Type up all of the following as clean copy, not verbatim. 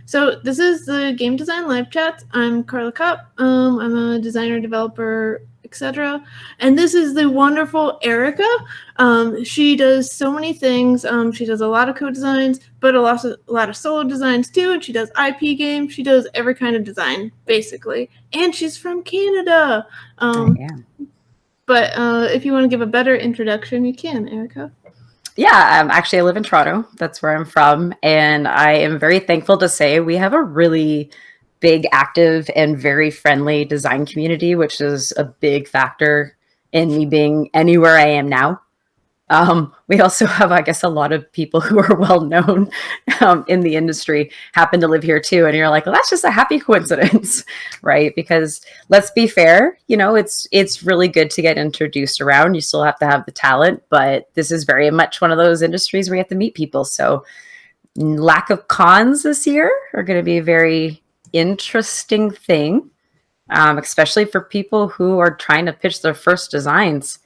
So this is the Game Design Live Chat. I'm Carla Kopp. I'm a designer, developer, etc. And this is the wonderful Erica. She does so many things. She does a lot of co-designs, but a lot of solo designs too. And she does IP games. She does every kind of design, basically. And she's from Canada. Yeah. But if you want to give a better introduction, you can, Erica. Yeah, actually, I live in Toronto. That's where I'm from. And I am very thankful to say we have a really big, active, and very friendly design community, which is a big factor in me being anywhere I am now. We also have, I guess, a lot of people who are well known in the industry happen to live here too. And you're like, well, that's just a happy coincidence, right? Because let's be fair, it's really good to get introduced around. You still have to have the talent, but this is very much one of those industries where you have to meet people. So lack of cons this year are going to be a very interesting thing, especially for people who are trying to pitch their first designs.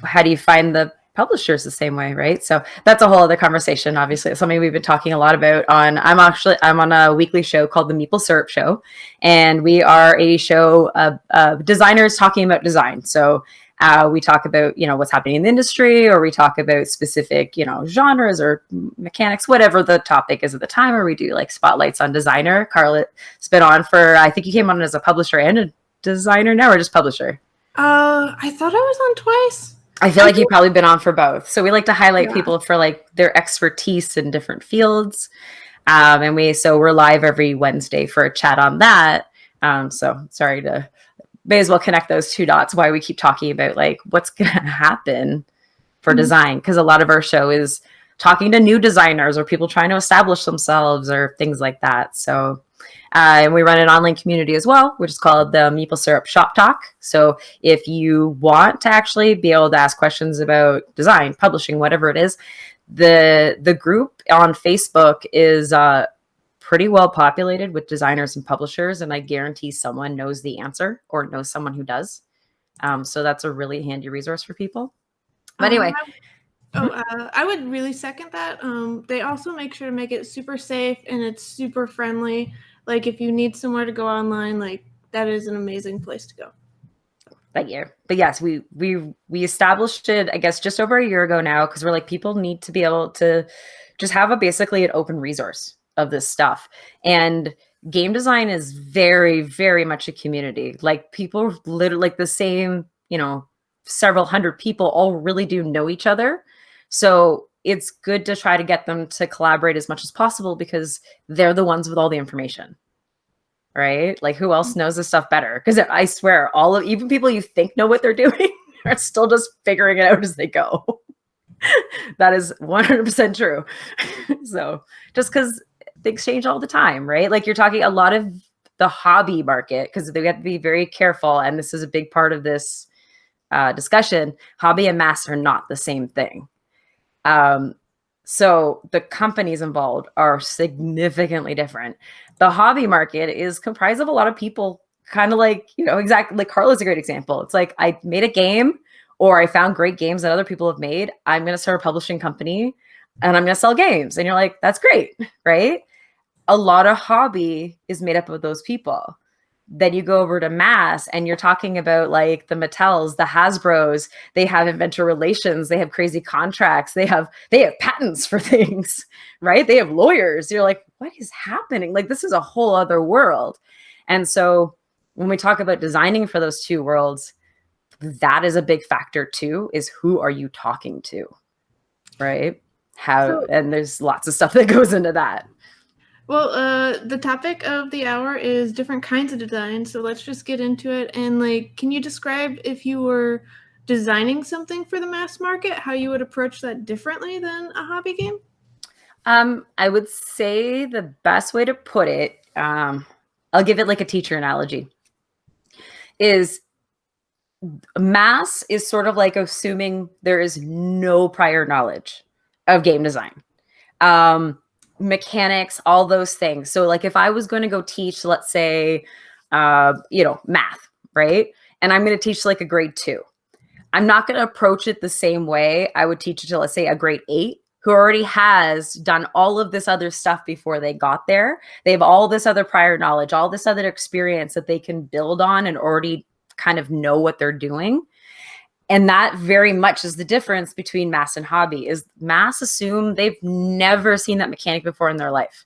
How do you find the publishers the same way, right? So that's a whole other conversation. Obviously, it's something we've been talking a lot about I'm on a weekly show called the Maple Syrup Show, and we are a show of designers talking about design. So we talk about what's happening in the industry, or we talk about specific genres or mechanics, whatever the topic is at the time, or we do like spotlights on designer. Carla's been on for, I think you came on as a publisher and a designer now, or just publisher. I thought I was on twice. I feel like you've probably been on for both. So we like to highlight people for like their expertise in different fields. And we're live every Wednesday for a chat on that. So may as well connect those two dots, why we keep talking about like what's going to happen for design. Because a lot of our show is talking to new designers or people trying to establish themselves or things like that. So and we run an online community as well, which is called the Maple Syrup Shop Talk. So if you want to actually be able to ask questions about design, publishing, whatever it is, the group on Facebook is pretty well populated with designers and publishers, and I guarantee someone knows the answer or knows someone who does. So that's a really handy resource for people. But anyway. I would really second that. They also make sure to make it super safe and it's super friendly. Like if you need somewhere to go online, like that is an amazing place to go. But yes, we established it, I guess, just over a year ago now, because we're like, people need to be able to just have basically an open resource of this stuff. And game design is very, very much a community. Like people literally like the same, several hundred people all really do know each other. So it's good to try to get them to collaborate as much as possible because they're the ones with all the information, right? Like who else knows this stuff better? Because I swear even people you think know what they're doing are still just figuring it out as they go. That is 100% true. So just because things change all the time, right? Like you're talking a lot of the hobby market, because they have to be very careful. And this is a big part of this discussion. Hobby and mass are not the same thing. So the companies involved are significantly different. The hobby market is comprised of a lot of people kind of like, exactly like Carla's a great example. It's like I made a game or I found great games that other people have made. I'm going to start a publishing company and I'm going to sell games. And you're like, that's great, right? A lot of hobby is made up of those people. Then you go over to mass and you're talking about like the Mattels, the Hasbros, they have inventor relations, they have crazy contracts, they have patents for things, right? They have lawyers. You're like, what is happening? Like this is a whole other world. And so when we talk about designing for those two worlds, that is a big factor too, is who are you talking to, right? And there's lots of stuff that goes into that. Well, the topic of the hour is different kinds of design, so let's just get into it. And like, can you describe if you were designing something for the mass market, how you would approach that differently than a hobby game? I would say the best way to put it, I'll give it like a teacher analogy, is mass is sort of like assuming there is no prior knowledge of game design. Mechanics, all those things. So like if I was going to go teach, let's say, math, right? And I'm going to teach like a grade 2. I'm not going to approach it the same way I would teach it to, let's say, a grade 8 who already has done all of this other stuff before they got there. They have all this other prior knowledge, all this other experience that they can build on and already kind of know what they're doing. And that very much is the difference between mass and hobby. Is mass assume they've never seen that mechanic before in their life.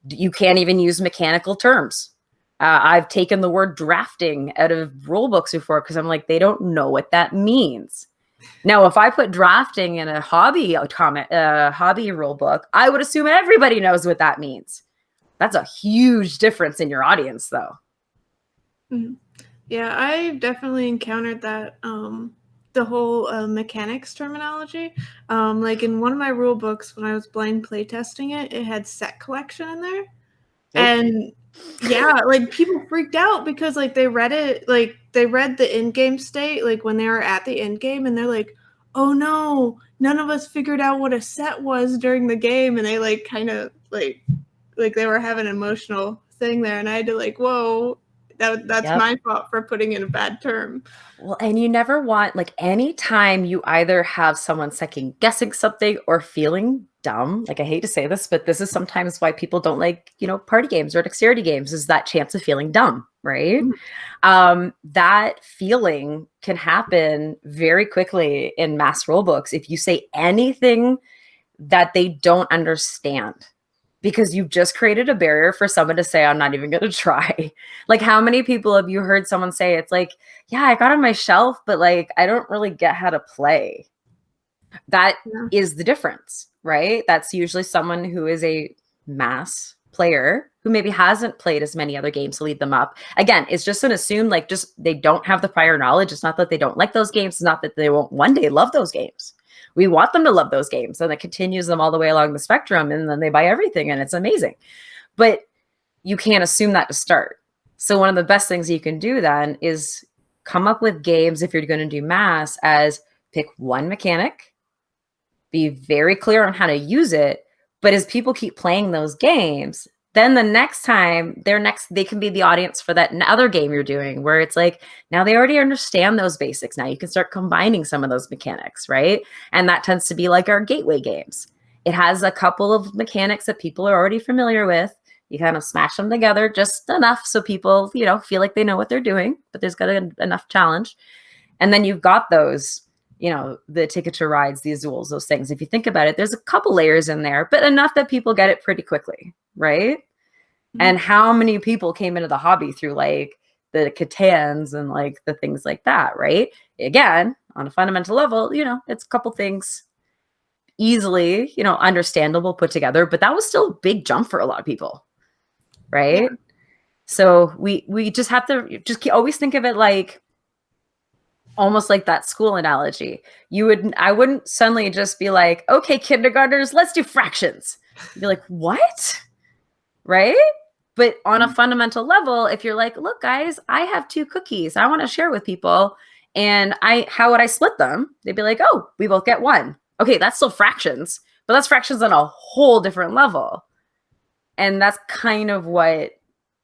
You can't even use mechanical terms. I've taken the word drafting out of rule books before because I'm like, they don't know what that means. Now, if I put drafting in a hobby rule book, I would assume everybody knows what that means. That's a huge difference in your audience, though. Mm-hmm. Yeah, I've definitely encountered that, the whole mechanics terminology. Like in one of my rule books, when I was blind playtesting it, it had set collection in there. Nope. And yeah, like people freaked out because like they read it, like they read the in-game state, like when they were at the end game, and they're like, oh no, none of us figured out what a set was during the game. And they like kind of like they were having an emotional thing there. And I had to like, whoa, that's my fault for putting in a bad term. Well, and you never want, like, anytime you either have someone second guessing something or feeling dumb, like I hate to say this, but this is sometimes why people don't like, party games or dexterity games, is that chance of feeling dumb, right? Mm-hmm. That feeling can happen very quickly in mass rulebooks if you say anything that they don't understand. Because you've just created a barrier for someone to say, I'm not even going to try. Like, how many people have you heard someone say, it's like, yeah, I got on my shelf, but like, I don't really get how to play. That is the difference, right? That's usually someone who is a mass player who maybe hasn't played as many other games to lead them up. Again, it's just an assumed, like, just they don't have the prior knowledge. It's not that they don't like those games. It's not that they won't one day love those games. We want them to love those games, and it continues them all the way along the spectrum, and then they buy everything and it's amazing. But you can't assume that to start. So one of the best things you can do then is come up with games, if you're going to do mass, as pick one mechanic, be very clear on how to use it. But as people keep playing those games, then the next time they can be the audience for that other game you're doing, where it's like, now they already understand those basics. Now you can start combining some of those mechanics, right? And that tends to be like our gateway games. It has a couple of mechanics that people are already familiar with. You kind of smash them together just enough so people, feel like they know what they're doing, but there's got enough challenge. And then you've got those, the Ticket to Rides, the Azules, those things. If you think about it, there's a couple layers in there, but enough that people get it pretty quickly, right? And how many people came into the hobby through like the Catans and like the things like that, right? Again, on a fundamental level, it's a couple things easily, understandable, put together, but that was still a big jump for a lot of people, right? Yeah. So we just have to always think of it like almost like that school analogy. I wouldn't suddenly just be like, okay, kindergartners, let's do fractions. You'd be like, what? Right? But on a fundamental level, if you're like, look, guys, I have 2 cookies I want to share with people, and how would I split them? They'd be like, oh, we both get 1. Okay, that's still fractions, but that's fractions on a whole different level. And that's kind of what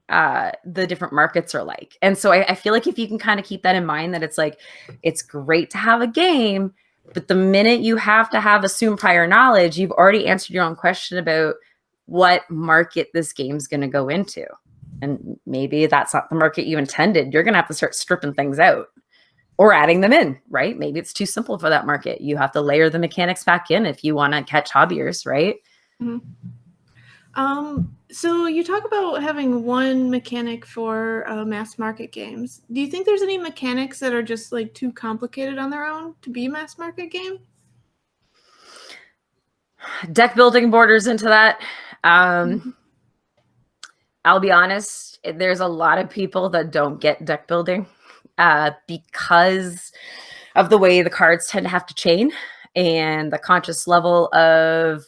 the different markets are like. And so I feel like if you can kind of keep that in mind, that it's like, it's great to have a game, but the minute you have to have assumed prior knowledge, you've already answered your own question about what market this game's going to go into. And maybe that's not the market you intended. You're going to have to start stripping things out or adding them in, right? Maybe it's too simple for that market. You have to layer the mechanics back in if you want to catch hobbyers, right? Mm-hmm. So you talk about having one mechanic for mass market games. Do you think there's any mechanics that are just like too complicated on their own to be a mass market game? Deck building borders into that. I'll be honest, there's a lot of people that don't get deck building because of the way the cards tend to have to chain and the conscious level of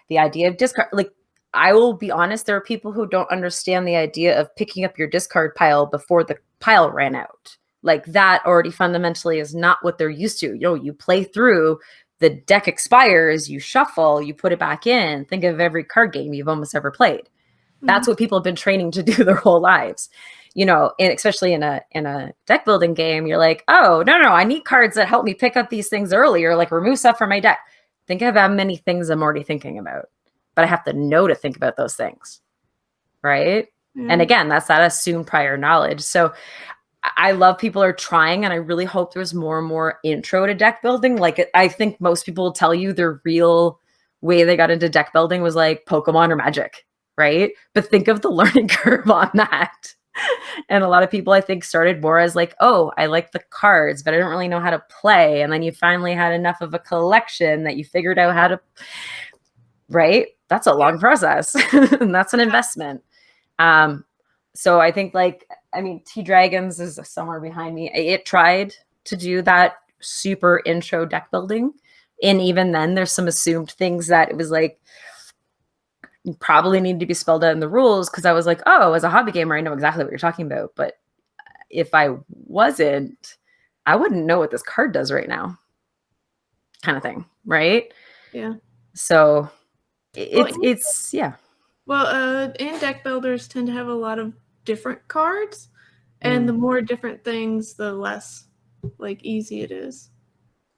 the idea of discard. Like, I will be honest, there are people who don't understand the idea of picking up your discard pile before the pile ran out. Like, that already fundamentally is not what they're used to. You play through, the deck expires, you shuffle, you put it back in. Think of every card game you've almost ever played. That's what people have been training to do their whole lives. And especially in a deck building game, you're like, oh, no, I need cards that help me pick up these things earlier, like remove stuff from my deck. think of how many things I'm already thinking about, but I have to know to think about those things, right? Yeah. And again, that's that assumed prior knowledge. So I love people are trying, and I really hope there's more and more intro to deck building. Like, I think most people will tell you their real way they got into deck building was like Pokemon or Magic, right? But think of the learning curve on that. And a lot of people, I think, started more as like, oh, I like the cards, but I don't really know how to play. And then you finally had enough of a collection that you figured out how to, right? That's a long process. And that's an investment. So I think like, I mean, T Dragons is somewhere behind me. It tried to do that super intro deck building. And even then there's some assumed things that it was like, you probably need to be spelled out in the rules. Cause I was like, oh, as a hobby gamer, I know exactly what you're talking about. But if I wasn't, I wouldn't know what this card does right now. Kind of thing. Right. Yeah. So Well, it's yeah. Well, and deck builders tend to have a lot of different cards, and the more different things, the less like easy it is.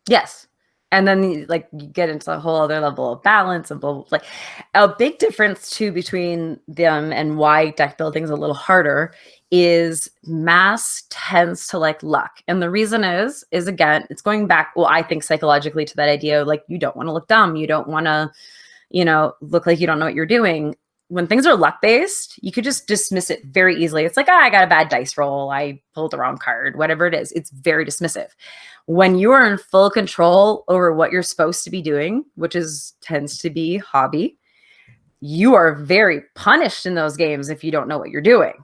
Yes. And then like you get into a whole other level of balance and blah, blah, blah. Like a big difference too between them and why deck building is a little harder is mass tends to like luck. And the reason is again, it's going back, well, I think psychologically to that idea of like, you don't want to look dumb. You don't want to, look like you don't know what you're doing. When things are luck based, you could just dismiss it very easily. It's like, I got a bad dice roll. I pulled the wrong card, whatever it is. It's very dismissive. When you are in full control over what you're supposed to be doing, which tends to be hobby, you are very punished in those games if you don't know what you're doing.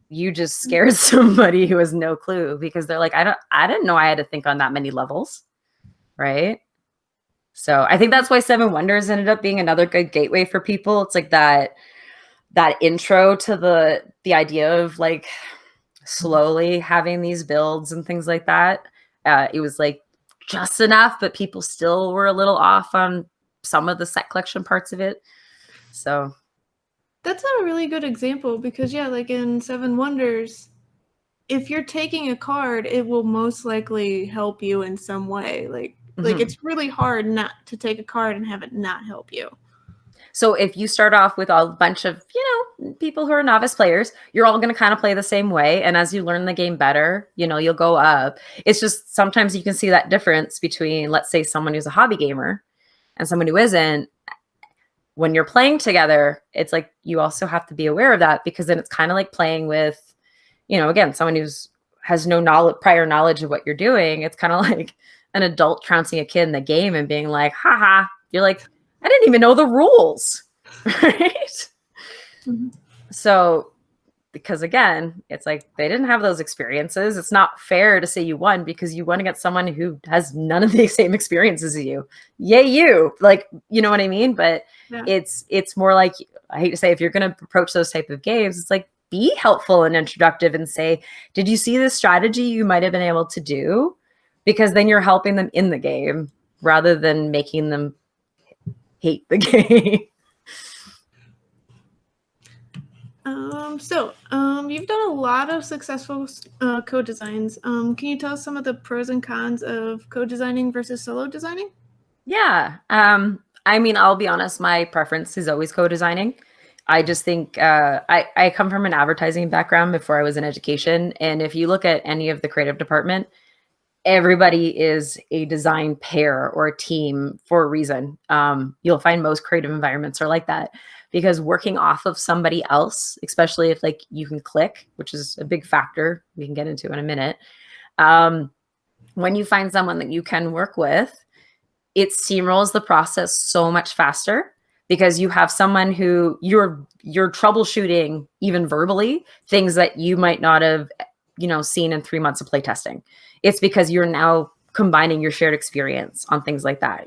You just scared somebody who has no clue because they're like, I didn't know I had to think on that many levels. Right. So I think that's why Seven Wonders ended up being another good gateway for people. It's like that intro to the idea of like slowly having these builds and things like that. It was like just enough, but people still were a little off on some of the set collection parts of it. So that's a really good example because like in Seven Wonders, if you're taking a card, it will most likely help you in some way. Like it's really hard not to take a card and have it not help you. So if you start off with a bunch of, people who are novice players, you're all going to kind of play the same way. And as you learn the game better, you'll go up. It's just sometimes you can see that difference between, let's say, someone who's a hobby gamer and someone who isn't. When you're playing together, it's like you also have to be aware of that because then it's kind of like playing with, again, someone has no prior knowledge of what you're doing. It's kind of like an adult trouncing a kid in the game and being like, haha, you're like, I didn't even know the rules. Right. Mm-hmm. So, because again, it's like they didn't have those experiences. It's not fair to say you won because you won against someone who has none of the same experiences as you. Yay, you. Like, you know what I mean? But it's more like, I hate to say, if you're going to approach those type of games, it's like, be helpful and introductive and say, did you see this strategy you might have been able to do? Because then you're helping them in the game rather than making them hate the game. You've done a lot of successful code designs. Can you tell us some of the pros and cons of code designing versus solo designing? Yeah. I mean, I'll be honest, my preference is always code designing. I just think I come from an advertising background before I was in education. And if you look at any of the creative department, everybody is a design pair or a team for a reason. You'll find most creative environments are like that because working off of somebody else, especially if like you can click, which is a big factor we can get into in a minute. When you find someone that you can work with, it steamrolls the process so much faster because you have someone who you're troubleshooting even verbally things that you might not have, seen in 3 months of play testing. It's because you're now combining your shared experience on things like that,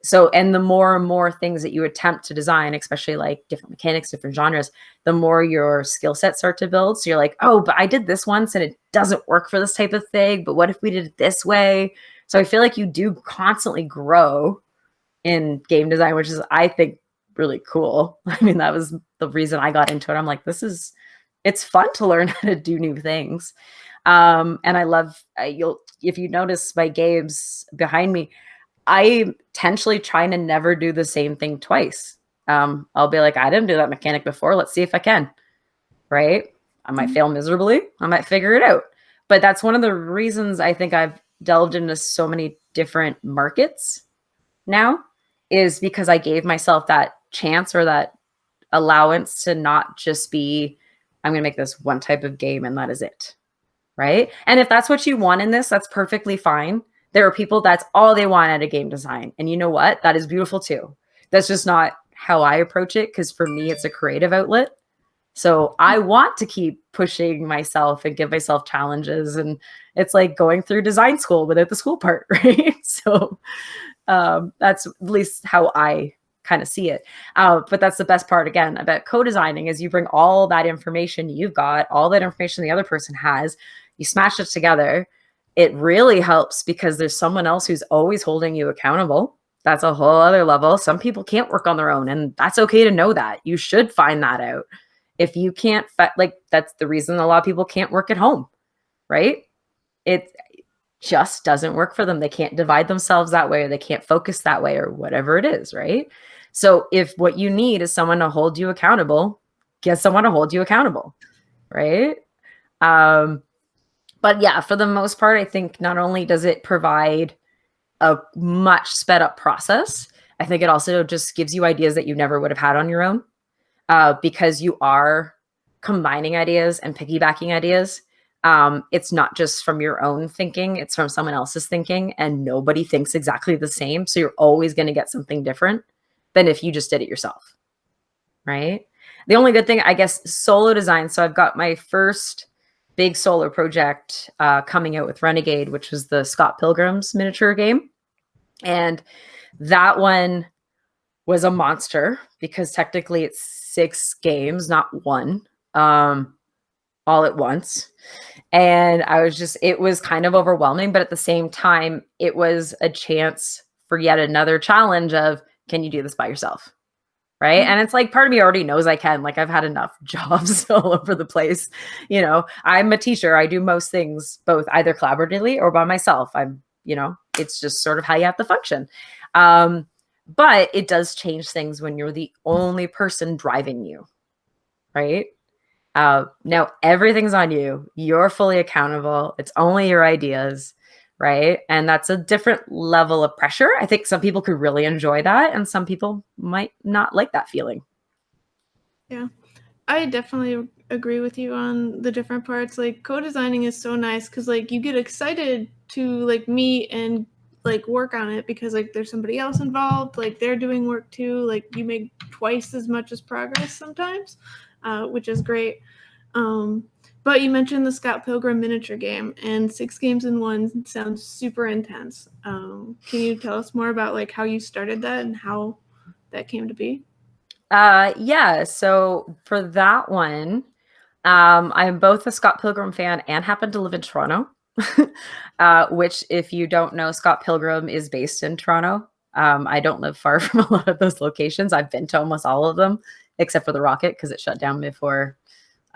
So, and the more and more things that you attempt to design, especially like different mechanics, different genres, the more your skill sets start to build. So you're like, oh, but I did this once and it doesn't work for this type of thing. But what if we did it this way? So I feel like you do constantly grow in game design, which is, I think, really cool. I mean, that was the reason I got into it. I'm like, it's fun to learn how to do new things. And I love, if you notice my games behind me, I intentionally trying to never do the same thing twice. I'll be like, I didn't do that mechanic before. Let's see if I can. Right? I might fail miserably. I might figure it out. But that's one of the reasons I think I've delved into so many different markets now, is because I gave myself that chance or that allowance to not just be, I'm going to make this one type of game and that is it. Right? And if that's what you want in this, that's perfectly fine. There are people that's all they want at a game design. And you know what? That is beautiful too. That's just not how I approach it, because for me, it's a creative outlet. So I want to keep pushing myself and give myself challenges. And it's like going through design school without the school part, right? So that's at least how I kind of see it. But that's the best part, again, about co-designing, is you bring all that information you've got, all that information the other person has, you smash it together. It really helps because there's someone else who's always holding you accountable. That's a whole other level. Some people can't work on their own, and that's okay to know that. You should find that out. If you can't, like, that's the reason a lot of people can't work at home, right? It just doesn't work for them. They can't divide themselves that way, or they can't focus that way, or whatever it is, right? So if what you need is someone to hold you accountable, get someone to hold you accountable, right? But yeah, for the most part, I think not only does it provide a much sped up process, I think it also just gives you ideas that you never would have had on your own, because you are combining ideas and piggybacking ideas. It's not just from your own thinking, it's from someone else's thinking, and nobody thinks exactly the same. So you're always going to get something different than if you just did it yourself, right? The only good thing, I guess, solo design. So I've got my first big solo project coming out with Renegade, which was the Scott Pilgrim's miniature game. And that one was a monster because technically it's 6 games, not one, all at once. And I was just, it was kind of overwhelming, but at the same time, it was a chance for yet another challenge of, can you do this by yourself? Right. And it's like, part of me already knows I can. Like, I've had enough jobs all over the place. You know, I'm a teacher. I do most things both either collaboratively or by myself. It's just sort of how you have to function. But it does change things when you're the only person driving you. Right. Now everything's on you. You're fully accountable. It's only your ideas. Right. And that's a different level of pressure. I think some people could really enjoy that, and some people might not like that feeling. Yeah, I definitely agree with you on the different parts. Like, co-designing is so nice because, like, you get excited to, like, meet and, like, work on it because, like, there's somebody else involved. Like, they're doing work too. Like, you make twice as much as progress sometimes, which is great. But you mentioned the Scott Pilgrim miniature game, and 6 games in one sounds super intense. Can you tell us more about, like, how you started that and how that came to be? Yeah. So for that one, I'm both a Scott Pilgrim fan and happen to live in Toronto, which, if you don't know, Scott Pilgrim is based in Toronto. I don't live far from a lot of those locations. I've been to almost all of them, except for the Rocket, because it shut down before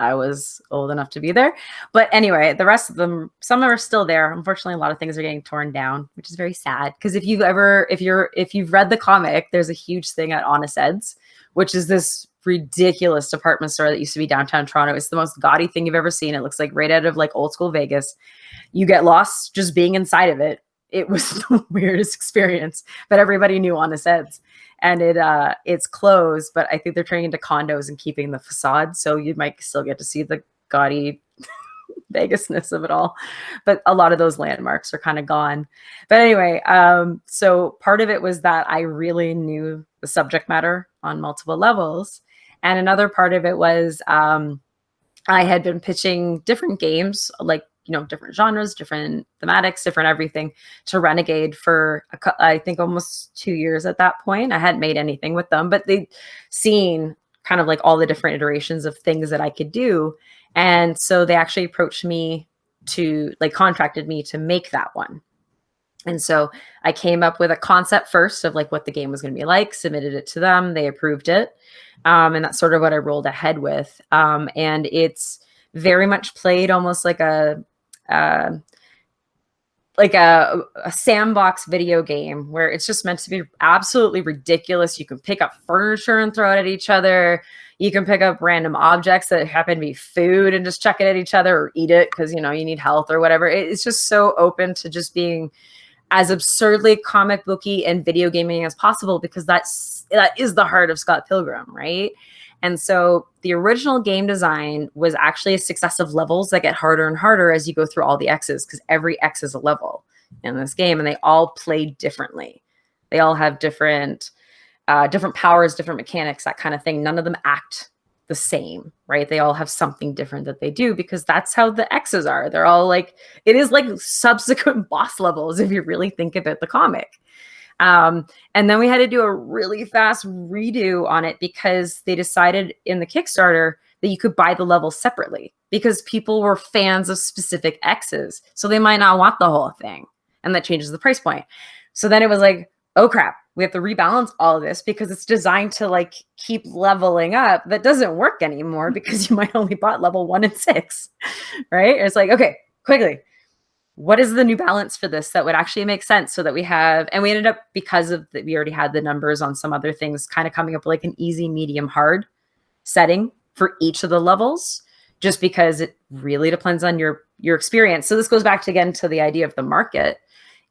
I was old enough to be there. But anyway, the rest of them, some are still there. Unfortunately, a lot of things are getting torn down, which is very sad. Because if you've read the comic, there's a huge thing at Honest Ed's, which is this ridiculous department store that used to be downtown Toronto. It's the most gaudy thing you've ever seen. It looks like right out of like old school Vegas. You get lost just being inside of it. It was the weirdest experience, but everybody knew Honest Ed's. And it's closed, but I think they're turning into condos and keeping the facade, so you might still get to see the gaudy Vegasness of it all. But a lot of those landmarks are kind of gone. But anyway, so part of it was that I really knew the subject matter on multiple levels, and another part of it was I had been pitching different games, like, different genres, different thematics, different everything, to Renegade for I think almost 2 years at that point. I hadn't made anything with them, but they'd seen kind of like all the different iterations of things that I could do. And so they actually approached me to, like, contracted me to make that one. And so I came up with a concept first of like what the game was going to be like, submitted it to them, they approved it. And that's sort of what I rolled ahead with. And it's very much played almost like a like a sandbox video game where it's just meant to be absolutely ridiculous. You can pick up furniture and throw it at each other. You can pick up random objects that happen to be food and just chuck it at each other or eat it because, you know, you need health or whatever. It's just so open to just being as absurdly comic booky and video gaming as possible, because that is the heart of Scott Pilgrim, right? And so the original game design was actually a success of levels that get harder and harder as you go through all the X's, because every X is a level in this game and they all play differently. They all have different powers, different mechanics, that kind of thing. None of them act the same, right? They all have something different that they do, because that's how the X's are. They're all like, it is like subsequent boss levels if you really think about the comic. And then we had to do a really fast redo on it because they decided in the Kickstarter that you could buy the levels separately because people were fans of specific X's. So they might not want the whole thing. And that changes the price point. So then it was like, oh crap, we have to rebalance all of this because it's designed to like keep leveling up. That doesn't work anymore because you might only bought level 1 and 6, right? It's like, okay, quickly, what is the new balance for this that would actually make sense so that we have, and we ended up, because of that, we already had the numbers on some other things, kind of coming up with like an easy, medium, hard setting for each of the levels, just because it really depends on your experience. So this goes back to, again, to the idea of the market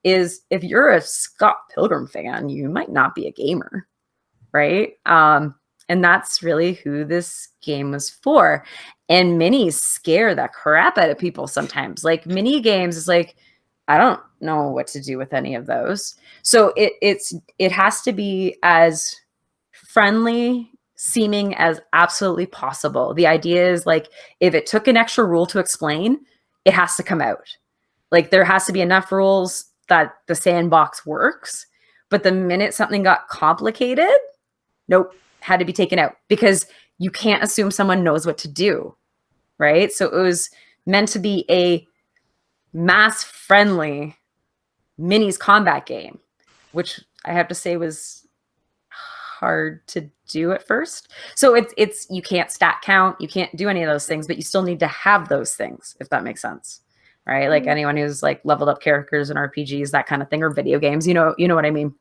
is if you're a Scott Pilgrim fan, you might not be a gamer, right? And that's really who this game was for. And minis scare the crap out of people sometimes. Like mini games is like, I don't know what to do with any of those. So it has to be as friendly seeming as absolutely possible. The idea is like, if it took an extra rule to explain, it has to come out. Like there has to be enough rules that the sandbox works. But the minute something got complicated, nope, had to be taken out, because you can't assume someone knows what to do, right? So it was meant to be a mass-friendly minis combat game, which I have to say was hard to do at first. So it's you can't stat count, you can't do any of those things, but you still need to have those things, if that makes sense, right? Like anyone who's like leveled up characters in RPGs, that kind of thing, or video games, you know what I mean?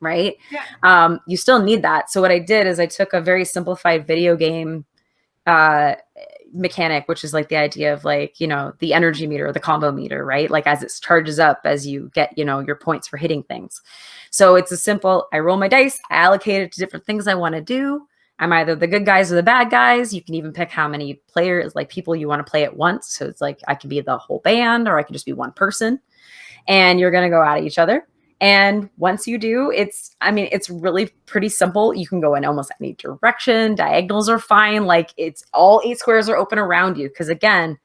Right? Yeah. You still need that. So what I did is I took a very simplified video game mechanic, which is like the idea of like, you know, the energy meter or the combo meter, right? Like as it charges up, as you get, you know, your points for hitting things. So it's a simple, I roll my dice, I allocate it to different things I want to do. I'm either the good guys or the bad guys. You can even pick how many players, like people you want to play at once. So it's like, I can be the whole band or I can just be one person, and you're going to go at each other. And once you do, it's really pretty simple. You can go in almost any direction. Diagonals are fine. Like it's all 8 squares are open around you. Because again,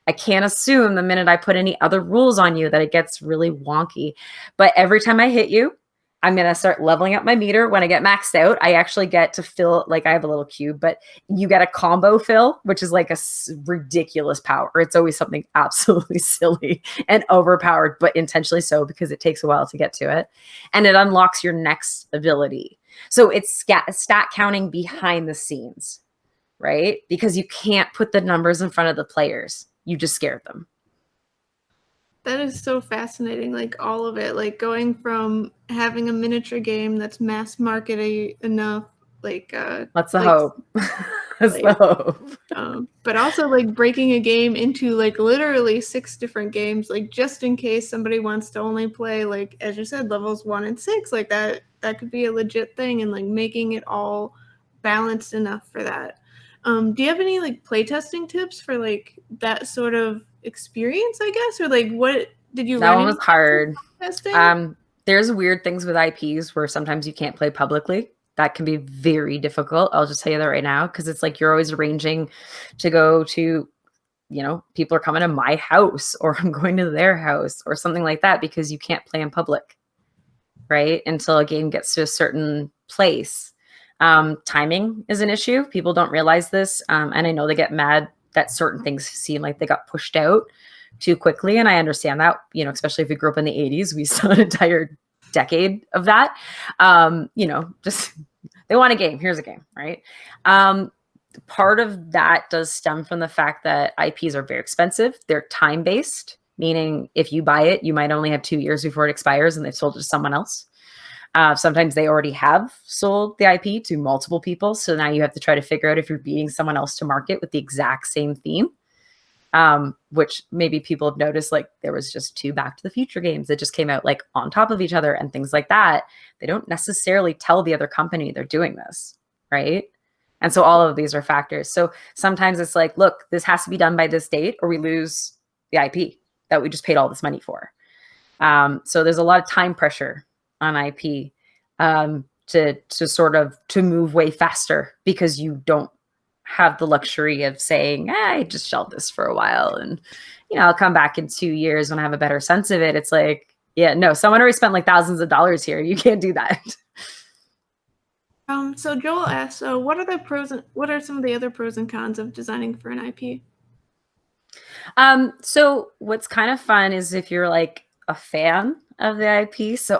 I can't assume the minute I put any other rules on you that it gets really wonky. But every time I hit you, I'm going to start leveling up my meter. When I get maxed out, I actually get to fill, like I have a little cube, but you get a combo fill, which is like a ridiculous power. It's always something absolutely silly and overpowered, but intentionally so, because it takes a while to get to it. And it unlocks your next ability. So it's stat counting behind the scenes, right? Because you can't put the numbers in front of the players. You just scared them. That is so fascinating, like all of it, like going from having a miniature game that's mass marketed enough, like that's the like, hope. That's like, the hope. But also like breaking a game into like literally 6 different games, like just in case somebody wants to only play, like as you said, levels 1 and 6, like that could be a legit thing, and like making it all balanced enough for that. Do you have any like playtesting tips for like that sort of experience, I guess, or like what did you that learn? One was hard. Testing? There's weird things with IPs where sometimes you can't play publicly. That can be very difficult. I'll just tell you that right now, because it's like you're always arranging to go to, you know, people are coming to my house or I'm going to their house or something like that, because you can't play in public, right? Until a game gets to a certain place. Timing is an issue. People don't realize this. And I know they get mad that certain things seem like they got pushed out too quickly. And I understand that, you know, especially if we grew up in the 80s, we saw an entire decade of that. You know, just they want a game. Here's a game, right? Part of that does stem from the fact that IPs are very expensive. They're time-based. meaning if you buy it, you might only have 2 years before it expires and they've sold it to someone else. Sometimes they already have sold the IP to multiple people. So now you have to try to figure out if you're beating someone else to market with the exact same theme. Which maybe people have noticed, like there was just 2 Back to the Future games that just came out like on top of each other and things like that. They don't necessarily tell the other company they're doing this, right? And so all of these are factors. So sometimes it's like, look, this has to be done by this date or we lose the IP that we just paid all this money for. So there's a lot of time pressure on IP to sort of to move way faster because you don't have the luxury of saying, I just shelved this for a while and, I'll come back in 2 years when I have a better sense of it. It's like, yeah, no, someone already spent like thousands of dollars here. You can't do that. So Joel asks, what are some of the other pros and cons of designing for an IP? So what's kind of fun is if you're like a fan of the IP. So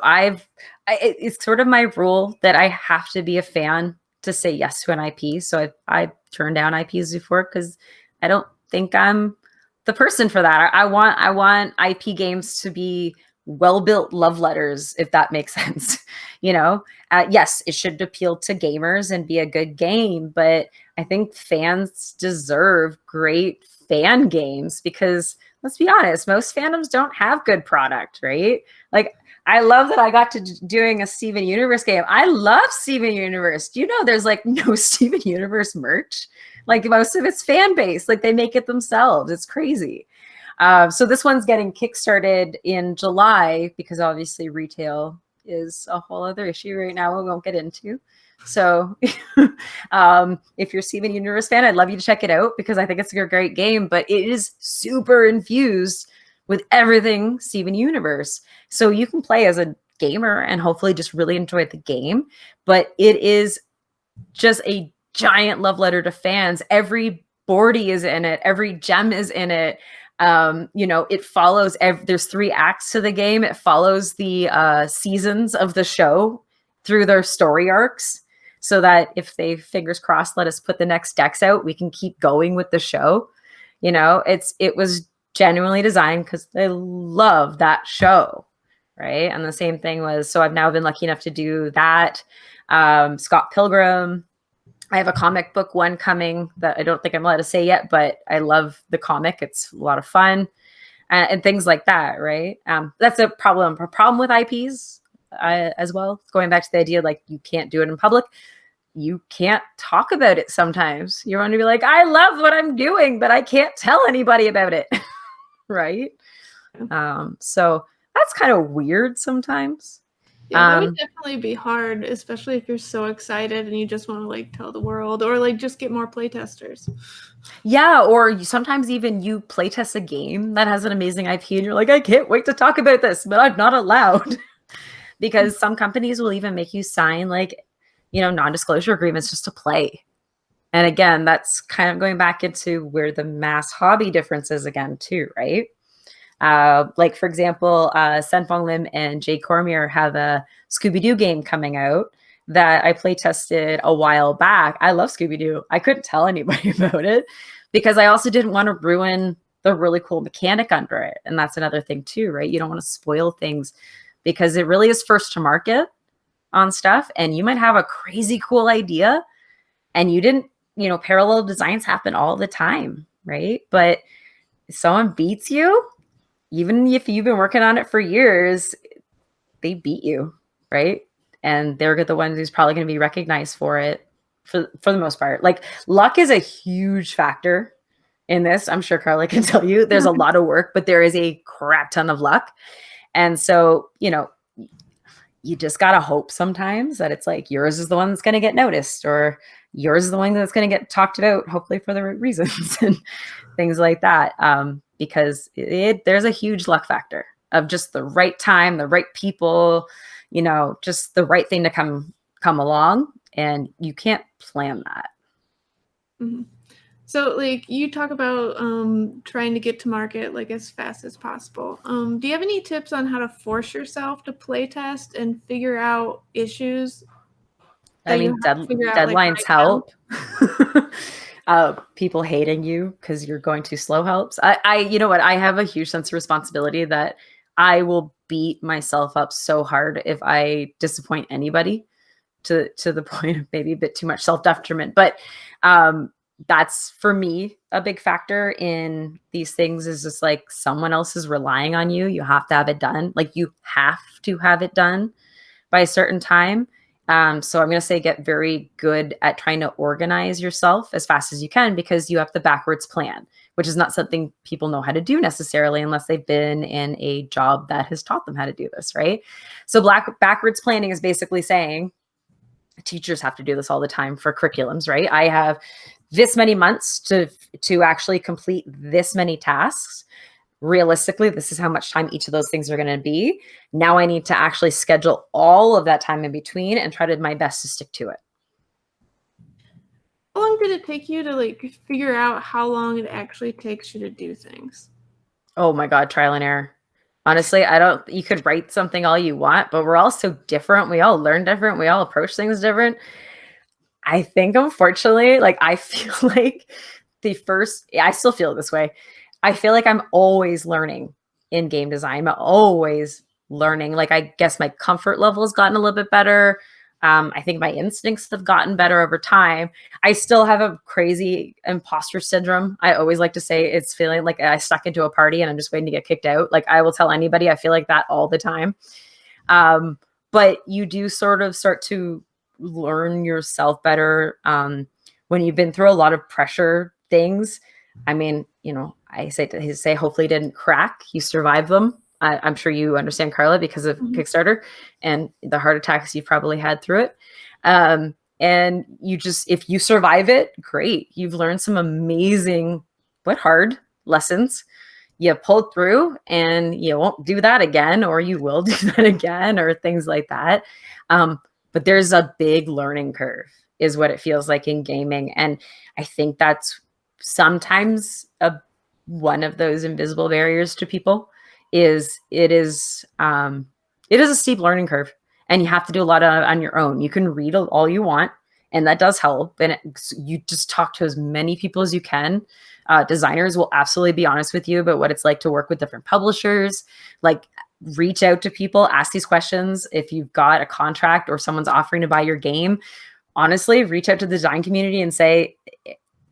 it's sort of my rule that I have to be a fan to say yes to an IP. So I've turned down IPs before because I don't think I'm the person for that. I want IP games to be well-built love letters, if that makes sense. Yes, it should appeal to gamers and be a good game, but I think fans deserve great fan games because let's be honest, most fandoms don't have good product, right? Like I love that I got to doing a Steven Universe game. I love Steven Universe. Do you know there's like no Steven Universe merch? Like most of it's fan base. Like they make it themselves. It's crazy. So this one's getting kickstarted in July because obviously retail is a whole other issue right now we won't get into. So if you're a Steven Universe fan, I'd love you to check it out because I think it's a great game, but it is super infused with everything Steven Universe. So you can play as a gamer and hopefully just really enjoy the game, but it is just a giant love letter to fans. Every boardie is in it. Every gem is in it. It follows, there's 3 acts to the game. It follows the seasons of the show through their story arcs so that if they, fingers crossed, let us put the next decks out, we can keep going with the show. It was genuinely designed because they love that show, right? And the same thing was, so I've now been lucky enough to do that. Scott Pilgrim. I have a comic book one coming that I don't think I'm allowed to say yet, but I love the comic. It's a lot of fun and things like that, right? That's a problem. A problem with IPs as well. Going back to the idea like you can't do it in public. You can't talk about it sometimes. You want to be like, I love what I'm doing, but I can't tell anybody about it, right? So that's kind of weird sometimes. Yeah, that would definitely be hard, especially if you're so excited and you just want to like tell the world or like just get more playtesters. Yeah, or sometimes even you playtest a game that has an amazing IP and you're like, I can't wait to talk about this, but I'm not allowed. Because some companies will even make you sign like, non-disclosure agreements just to play. And again, that's kind of going back into where the mass hobby difference is again too, right? Like for example, Senfong Lim and Jay Cormier have a Scooby-Doo game coming out that I play tested a while back. I love Scooby-Doo. I couldn't tell anybody about it because I also didn't want to ruin the really cool mechanic under it. And that's another thing too, right? You don't want to spoil things because it really is first to market on stuff. And you might have a crazy cool idea and you didn't, parallel designs happen all the time, right? But if someone beats you, even if you've been working on it for years, they beat you, right? And they're the ones who's probably going to be recognized for it for the most part. Like luck is a huge factor in this. I'm sure Carla can tell you there's a lot of work, but there is a crap ton of luck. And so, you just got to hope sometimes that it's like yours is the one that's going to get noticed or yours is the one that's going to get talked about, hopefully for the right reasons and things like that. Because there's a huge luck factor of just the right time, the right people, just the right thing to come along, and you can't plan that. Mm-hmm. So like you talk about trying to get to market like as fast as possible. Do you have any tips on how to force yourself to play test and figure out issues? I mean, deadlines help. People hating you because you're going too slow helps. You know what? I have a huge sense of responsibility that I will beat myself up so hard if I disappoint anybody to the point of maybe a bit too much self detriment. But that's for me a big factor in these things is just like someone else is relying on you. You have to have it done. Like you have to have it done by a certain time. So I'm going to say get very good at trying to organize yourself as fast as you can because you have the backwards plan, which is not something people know how to do necessarily unless they've been in a job that has taught them how to do this, right? So backwards planning is basically saying teachers have to do this all the time for curriculums, right? I have this many months to actually complete this many tasks. Realistically, this is how much time each of those things are going to be. Now I need to actually schedule all of that time in between and try to my best to stick to it. How long did it take you to like figure out how long it actually takes you to do things? Oh my God, trial and error. Honestly, you could write something all you want, but we're all so different. We all learn different. We all approach things different. I think, unfortunately, like I feel like I still feel this way. I feel like I'm always learning in game design. I'm always learning. Like, I guess my comfort level has gotten a little bit better. I think my instincts have gotten better over time. I still have a crazy imposter syndrome. I always like to say it's feeling like I stuck into a party and I'm just waiting to get kicked out. Like, I will tell anybody I feel like that all the time. But you do sort of start to learn yourself better when you've been through a lot of pressure things. I mean, I say hopefully didn't crack. You survive them. I'm sure you understand, Carla, because of Kickstarter and the heart attacks you probably had through it. And if you survive it, great. You've learned some amazing but hard lessons. You pulled through and you won't do that again, or you will do that again, or things like that. But there's a big learning curve is what it feels like in gaming. And I think that's sometimes one of those invisible barriers to people it is a steep learning curve and you have to do a lot on your own. You can read all you want and that does help. And you just talk to as many people as you can. Designers will absolutely be honest with you about what it's like to work with different publishers. Like, reach out to people, ask these questions. If you've got a contract or someone's offering to buy your game, honestly, reach out to the design community and say,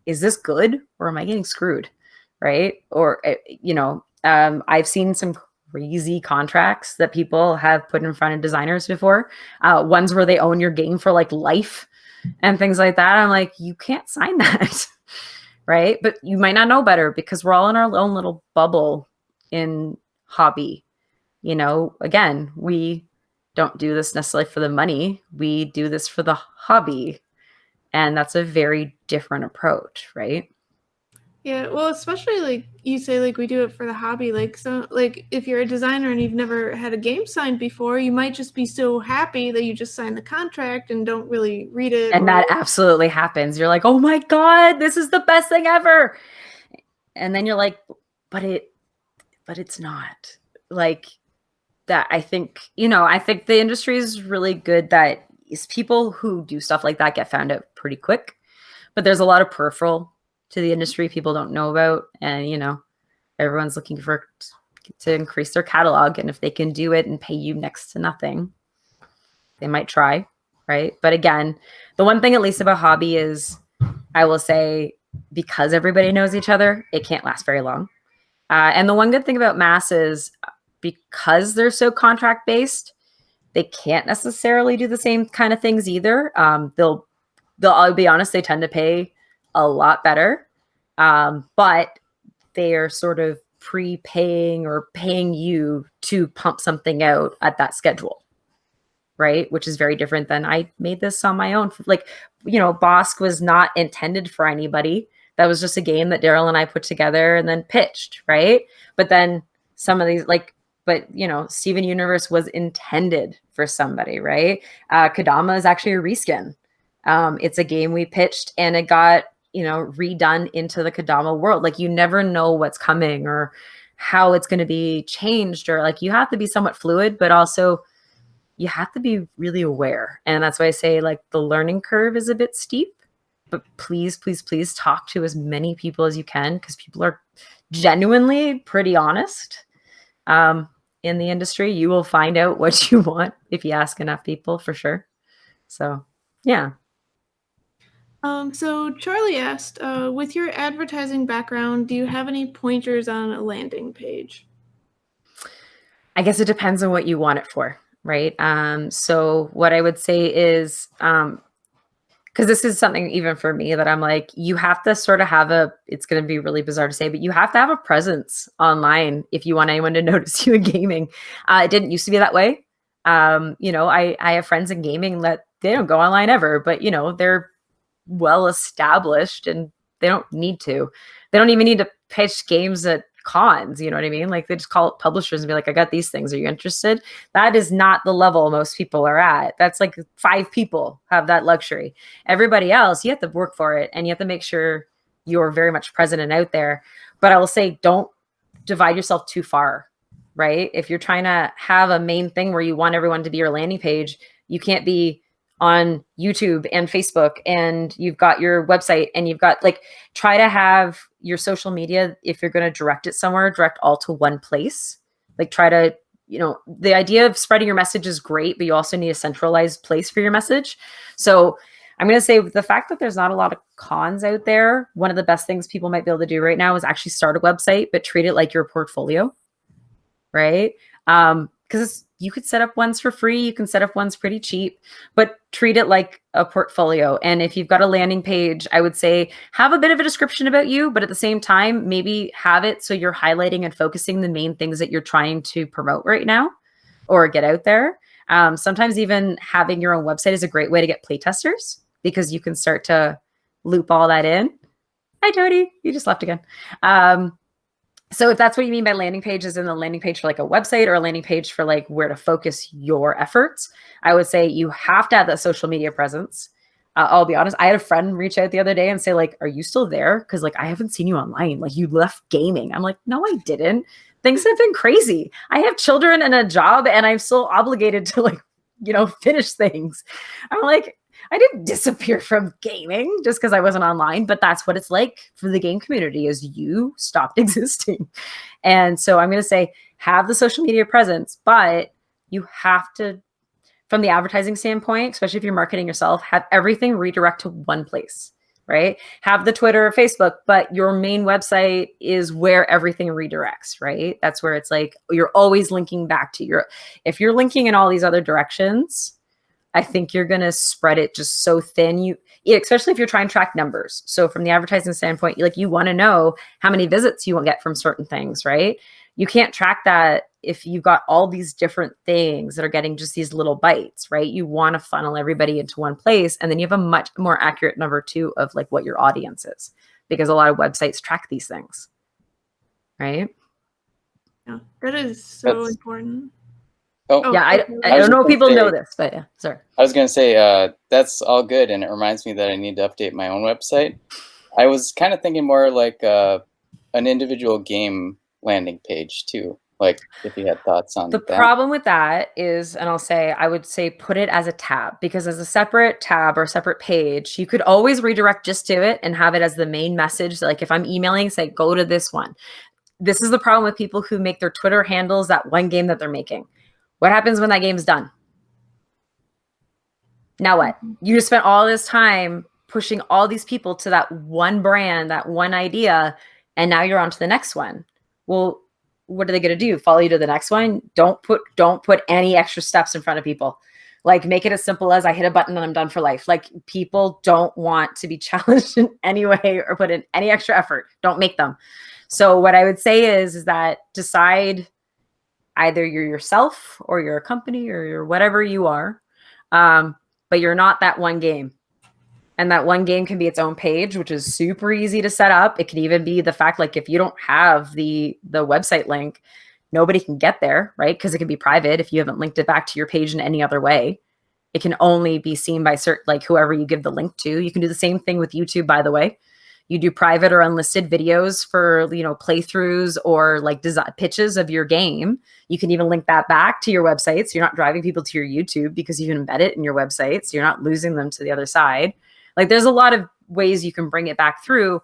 is this good or am I getting screwed? Right? Or, I've seen some crazy contracts that people have put in front of designers before. Ones where they own your game for like life and things like that. I'm like, you can't sign that. Right? But you might not know better because we're all in our own little bubble in hobby. Again, we don't do this necessarily for the money. We do this for the hobby. And that's a very different approach, right? Yeah, well, especially like you say, like we do it for the hobby. Like, so, like if you're a designer and you've never had a game signed before, you might just be so happy that you just signed the contract and don't really read it. And that absolutely happens. You're like, oh my God, this is the best thing ever. And then you're like, but it's not. Like, that I think the industry is really good that people who do stuff like that get found out pretty quick, but there's a lot of peripheral to the industry people don't know about. And, everyone's looking to increase their catalog. And if they can do it and pay you next to nothing, they might try. Right. But again, the one thing at least about hobby is I will say, because everybody knows each other, it can't last very long. And the one good thing about mass is because they're so contract based, they can't necessarily do the same kind of things either. I'll be honest, they tend to pay a lot better, but they are sort of prepaying or paying you to pump something out at that schedule, right? Which is very different than I made this on my own. Like, Bosk was not intended for anybody. That was just a game that Daryl and I put together and then pitched, right? But then some of these, Steven Universe was intended for somebody, right? Kodama is actually a reskin. It's a game we pitched and it got, redone into the Kodama world. Like, you never know what's coming or how it's going to be changed, or like you have to be somewhat fluid, but also you have to be really aware. And that's why I say like the learning curve is a bit steep. but please, please, please talk to as many people as you can, because people are genuinely pretty honest. In the industry, you will find out what you want if you ask enough people, for sure. So, yeah. So Charlie asked, with your advertising background, do you have any pointers on a landing page? I guess it depends on what you want it for, right? So what I would say is, because this is something even for me that I'm like, you have to sort of have it's going to be really bizarre to say, but you have to have a presence online if you want anyone to notice you in gaming. It didn't used to be that way. I have friends in gaming that they don't go online ever, but they're well established and they don't need to. They don't even need to pitch games at cons, you know what I mean? Like, they just call up publishers and be like, I got these things, are you interested? That is not the level most people are at. That's like 5 people have that luxury. Everybody else, you have to work for it, and you have to make sure you're very much present and out there. But I will say, don't divide yourself too far, right? If you're trying to have a main thing where you want everyone to be your landing page, you can't be on YouTube and Facebook, and you've got your website, and you've got, like, try to have your social media, if you're going to direct it somewhere, direct all to one place. Like, try to, the idea of spreading your message is great, but you also need a centralized place for your message. So I'm going to say, the fact that there's not a lot of cons out there, one of the best things people might be able to do right now is actually start a website, but treat it like your portfolio, right? Because you could set up ones for free, you can set up ones pretty cheap, but treat it like a portfolio. And if you've got a landing page, I would say have a bit of a description about you, but at the same time, maybe have it so you're highlighting and focusing the main things that you're trying to promote right now or get out there. Sometimes even having your own website is a great way to get playtesters, because you can start to loop all that in. Hi, Jody, you just left again. So if that's what you mean by landing pages, and the landing page for like a website, or a landing page for like where to focus your efforts, I would say you have to have that social media presence. I'll be honest, I had a friend reach out the other day and say, like, are you still there? Because, like, I haven't seen you online. Like, you left gaming. I'm like, no, I didn't. Things have been crazy. I have children and a job, and I'm still obligated to, like, finish things. I'm like, I didn't disappear from gaming just because I wasn't online, but that's what it's like for the game community, is you stopped existing. And so I'm going to say, have the social media presence, but you have to, from the advertising standpoint, especially if you're marketing yourself, have everything redirect to one place, right? Have the Twitter or Facebook, but your main website is where everything redirects, right? That's where it's like, you're always linking back to if you're linking in all these other directions, I think you're going to spread it just so thin. Especially if you're trying to track numbers. So from the advertising standpoint, you want to know how many visits you will get from certain things, right? You can't track that if you've got all these different things that are getting just these little bites, right? You want to funnel everybody into one place, and then you have a much more accurate number too of like what your audience is, because a lot of websites track these things, right? Yeah, that is so important. Oh, yeah, I don't know if people know this, but yeah, sorry. I was going to say, that's all good, and it reminds me that I need to update my own website. I was kind of thinking more like an individual game landing page too, like if you had thoughts on that. The problem with that is, and I would say put it as a tab, because as a separate tab or separate page, you could always redirect just to it and have it as the main message. Like if I'm emailing, say, go to this one. This is the problem with people who make their Twitter handles that one game that they're making. What happens when that game's done? Now what? You just spent all this time pushing all these people to that one brand, that one idea, and now you're on to the next one. Well, what are they going to do? Follow you to the next one? Don't put any extra steps in front of people. Like, make it as simple as I hit a button and I'm done for life. Like, people don't want to be challenged in any way or put in any extra effort. Don't make them. So what I would say is that decide either you're yourself or you're a company or you're whatever you are, but you're not that one game. And that one game can be its own page, which is super easy to set up. It can even be the fact, like, if you don't have the website link, nobody can get there, right? Because it can be private if you haven't linked it back to your page in any other way. It can only be seen by whoever you give the link to. You can do the same thing with YouTube, by the way. You do private or unlisted videos for, playthroughs or like design pitches of your game. You can even link that back to your website. So you're not driving people to your YouTube, because you can embed it in your website. So you're not losing them to the other side. Like, there's a lot of ways you can bring it back through,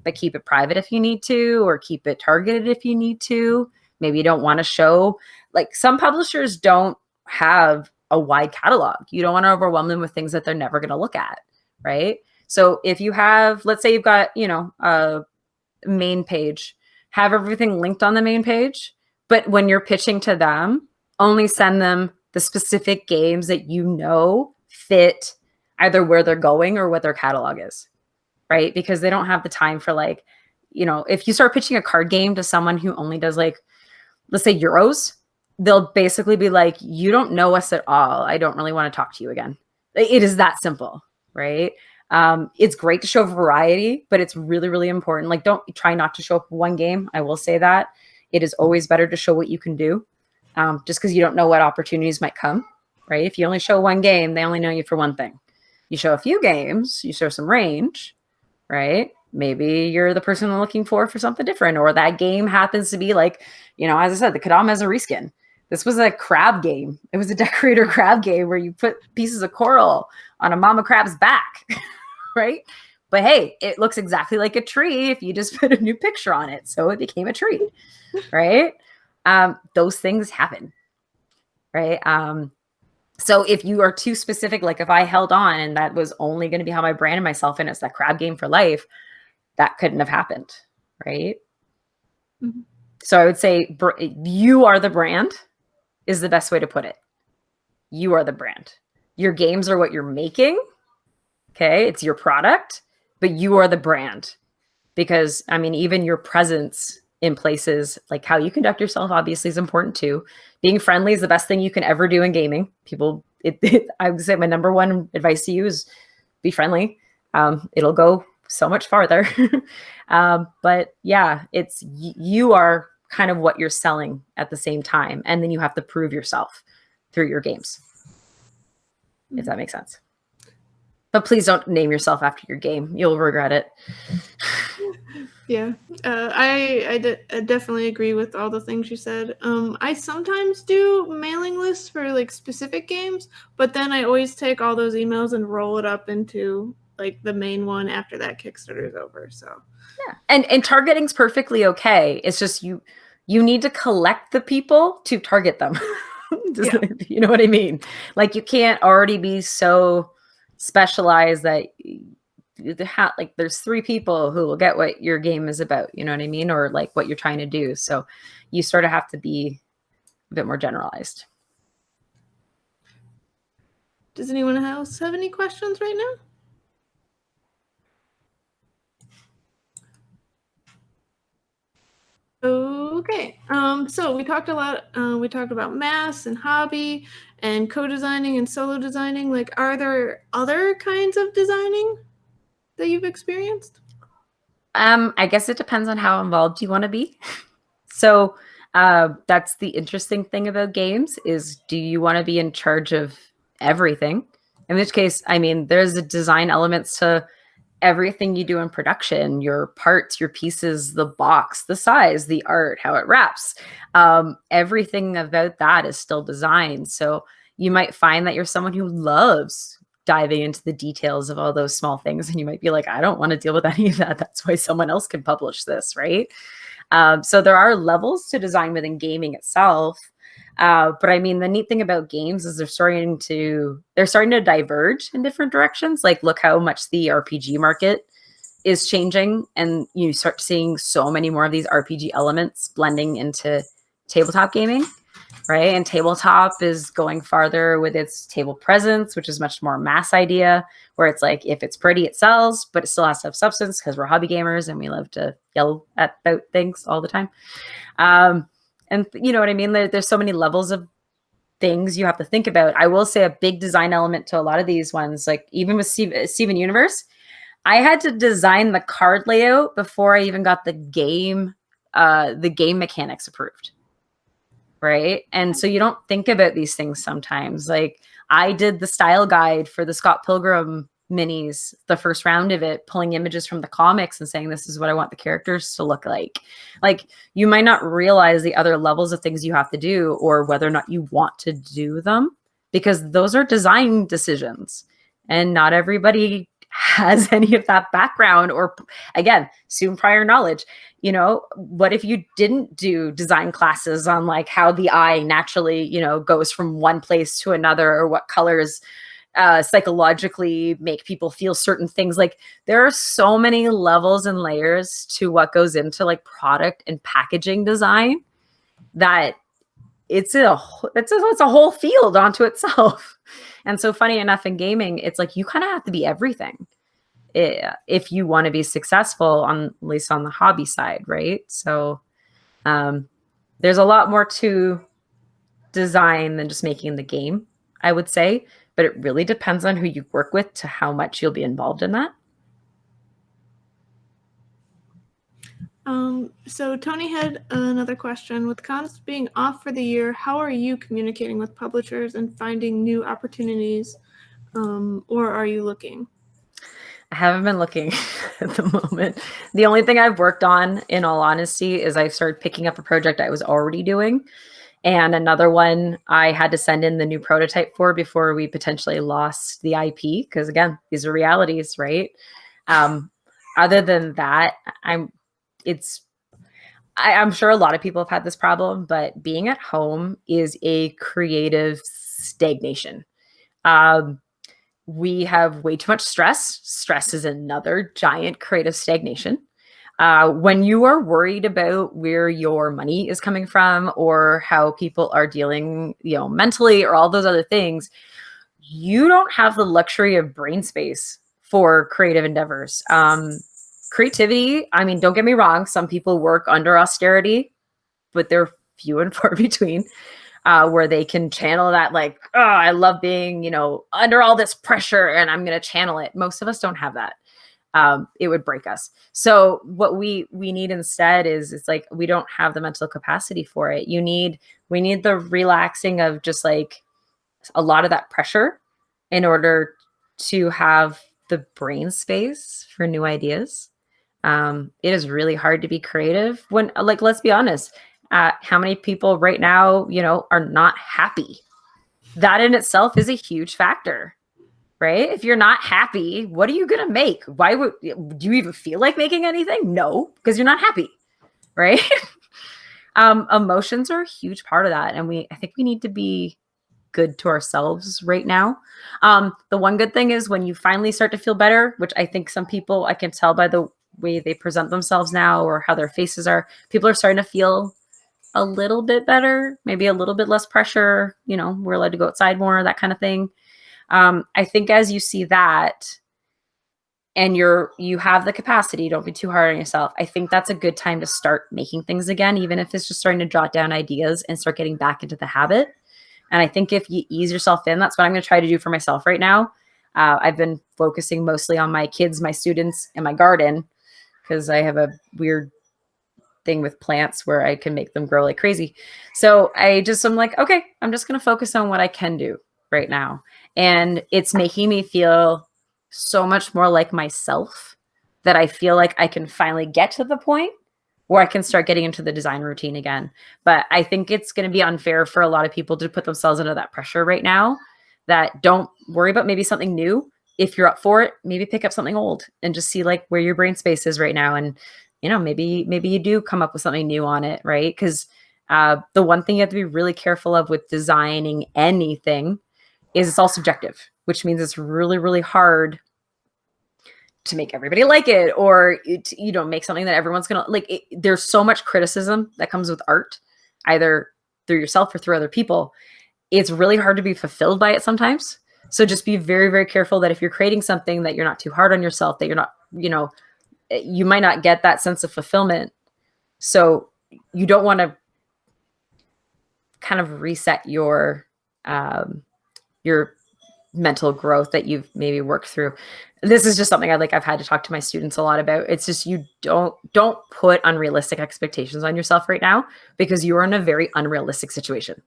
but keep it private if you need to, or keep it targeted if you need to. Maybe you don't want to show, like some publishers don't have a wide catalog. You don't want to overwhelm them with things that they're never going to look at, right? So if you have, let's say you've got, a main page, have everything linked on the main page, but when you're pitching to them, only send them the specific games that fit either where they're going or what their catalog is, right? Because they don't have the time for if you start pitching a card game to someone who only does let's say Euros, they'll basically be like, you don't know us at all. I don't really want to talk to you again. It is that simple, right? It's great to show variety, but it's really, really important. Don't try not to show up one game. I will say that it is always better to show what you can do, just because you don't know what opportunities might come, right? If you only show one game, they only know you for one thing. You show a few games, you show some range, right? Maybe you're the person they're looking for something different, or that game happens to be as I said, the Kadam has a reskin. This was a crab game. It was a decorator crab game where you put pieces of coral on a mama crab's back, right? But hey, it looks exactly like a tree if you just put a new picture on it. So it became a tree, right? Those things happen, right? So if you are too specific, like if I held on and that was only going to be how I branded myself and it's that crab game for life, that couldn't have happened, right? Mm-hmm. So I would say you are the brand is the best way to put it. You are the brand. Your games are what you're making. Okay. It's your product, but you are the brand, because even your presence in places, like how you conduct yourself, obviously is important too. Being friendly is the best thing you can ever do in gaming. I would say my number one advice to you is be friendly. It'll go so much farther. But yeah, you are kind of what you're selling at the same time. And then you have to prove yourself through your games, if that makes sense. But please don't name yourself after your game. You'll regret it. Yeah, I definitely agree with all the things you said. I sometimes do mailing lists for specific games, but then I always take all those emails and roll it up into the main one after that Kickstarter is over. So yeah, and targeting's perfectly okay. It's just you need to collect the people to target them. You know what I mean? You can't already be so specialized that there's 3 people who will get what your game is about, you know what I mean? Or what you're trying to do. So you sort of have to be a bit more generalized. Does anyone else have any questions right now? Okay, so we talked a lot. We talked about mass and hobby and co-designing and solo designing. Are there other kinds of designing that you've experienced? I guess it depends on how involved you want to be. So that's the interesting thing about games is, do you want to be in charge of everything? In which case, there's a design elements to everything you do in production, your parts, your pieces, the box, the size, the art, how it wraps. Everything about that is still design. So you might find that you're someone who loves diving into the details of all those small things. And you might be like, I don't want to deal with any of that. That's why someone else can publish this, right? So there are levels to design within gaming itself. But the neat thing about games is they're starting to diverge in different directions. Look how much the RPG market is changing, and you start seeing so many more of these RPG elements blending into tabletop gaming, right? And tabletop is going farther with its table presence, which is much more mass idea, where it's if it's pretty, it sells, but it still has to have substance because we're hobby gamers and we love to yell about things all the time. And you know what I mean? There's so many levels of things you have to think about. I will say a big design element to a lot of these ones, even with Steven Universe, I had to design the card layout before I even got the game mechanics approved. Right. And so you don't think about these things sometimes. I did the style guide for the Scott Pilgrim minis, the first round of it, pulling images from the comics and saying, this is what I want the characters to look like. You might not realize the other levels of things you have to do, or whether or not you want to do them, because those are design decisions and not everybody has any of that background or, again, soon prior knowledge. You know, what if you didn't do design classes on like how the eye naturally, you know, goes from one place to another, or what colors psychologically make people feel certain things? Like, there are so many levels and layers to what goes into like product and packaging design that it's a whole field onto itself. And so, funny enough, in gaming, it's like you kind of have to be everything if you want to be successful, on at least on the hobby side, right? So there's a lot more to design than just making the game, I would say, but it really depends on who you work with to how much you'll be involved in that. So Tony had another question. With cons being off for the year, how are you communicating with publishers and finding new opportunities, or are you looking? I haven't been looking at the moment. The only thing I've worked on, in all honesty, is I've started picking up a project I was already doing, and another one I had to send in the new prototype for before we potentially lost the IP, because again, these are realities, right? Other than that, I'm sure a lot of people have had this problem, but being at home is a creative stagnation. We have way too much stress. Stress is another giant creative stagnation. When you are worried about where your money is coming from, or how people are dealing, you know, mentally, or all those other things, you don't have the luxury of brain space for creative endeavors. Creativity, I mean, don't get me wrong, some people work under austerity, but they're few and far between, where they can channel that, like, oh, I love being, you know, under all this pressure and I'm going to channel it. Most of us don't have that. It would break us. So what we need instead is, it's like, we don't have the mental capacity for it. We need the relaxing of just like a lot of that pressure in order to have the brain space for new ideas. It is really hard to be creative when, like, let's be honest, how many people right now, you know, are not happy? That in itself is a huge factor, right? If you're not happy, what are you going to make? Do you even feel like making anything? No, because you're not happy, right? Emotions are a huge part of that. And I think we need to be good to ourselves right now. The one good thing is when you finally start to feel better, which I think some people, I can tell by the way they present themselves now or how their faces are, people are starting to feel a little bit better, maybe a little bit less pressure. You know, we're allowed to go outside more, that kind of thing. I think as you see that and you have the capacity, don't be too hard on yourself. I think that's a good time to start making things again, even if it's just starting to jot down ideas and start getting back into the habit. And I think if you ease yourself in, that's what I'm going to try to do for myself right now. I've been focusing mostly on my kids, my students, and my garden, because I have a weird thing with plants where I can make them grow like crazy. So I'm like, okay, I'm just going to focus on what I can do right now. And it's making me feel so much more like myself, that I feel like I can finally get to the point where I can start getting into the design routine again. But I think it's going to be unfair for a lot of people to put themselves under that pressure right now, that don't worry about maybe something new. If you're up for it, maybe pick up something old and just see like where your brain space is right now. And, you know, maybe you do come up with something new on it, right? Because the one thing you have to be really careful of with designing anything is it's all subjective, which means it's really, really hard to make everybody like it, or you know, make something that everyone's gonna like. There's so much criticism that comes with art, either through yourself or through other people. It's really hard to be fulfilled by it sometimes. So just be very, very careful that if you're creating something, that you're not too hard on yourself, that you're not, you know, you might not get that sense of fulfillment. So you don't want to kind of reset your mental growth that you've maybe worked through. This is just something I've had to talk to my students a lot about. It's just, you don't put unrealistic expectations on yourself right now, because you are in a very unrealistic situation,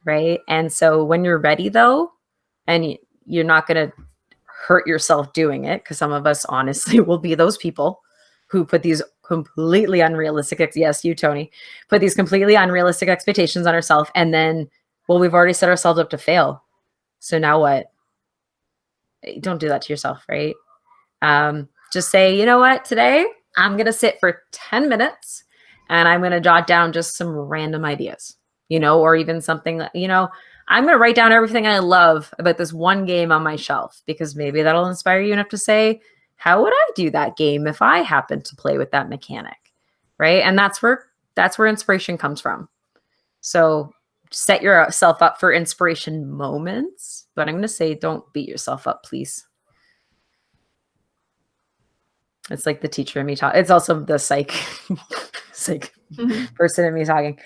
right? And so when you're ready though, and you're not going to hurt yourself doing it, because some of us honestly will be those people who put these completely unrealistic, yes, you, Tony, put these completely unrealistic expectations on ourselves. And then, well, we've already set ourselves up to fail. So now what? Don't do that to yourself, right? Just say, you know what, today I'm going to sit for 10 minutes and I'm going to jot down just some random ideas, or even something that, I'm going to write down everything I love about this one game on my shelf, because maybe that'll inspire you enough to say, how would I do that game if I happened to play with that mechanic? Right. And that's where inspiration comes from. So set yourself up for inspiration moments, but I'm going to say, don't beat yourself up, please. It's like the teacher in me talking. It's also the psych person in me talking.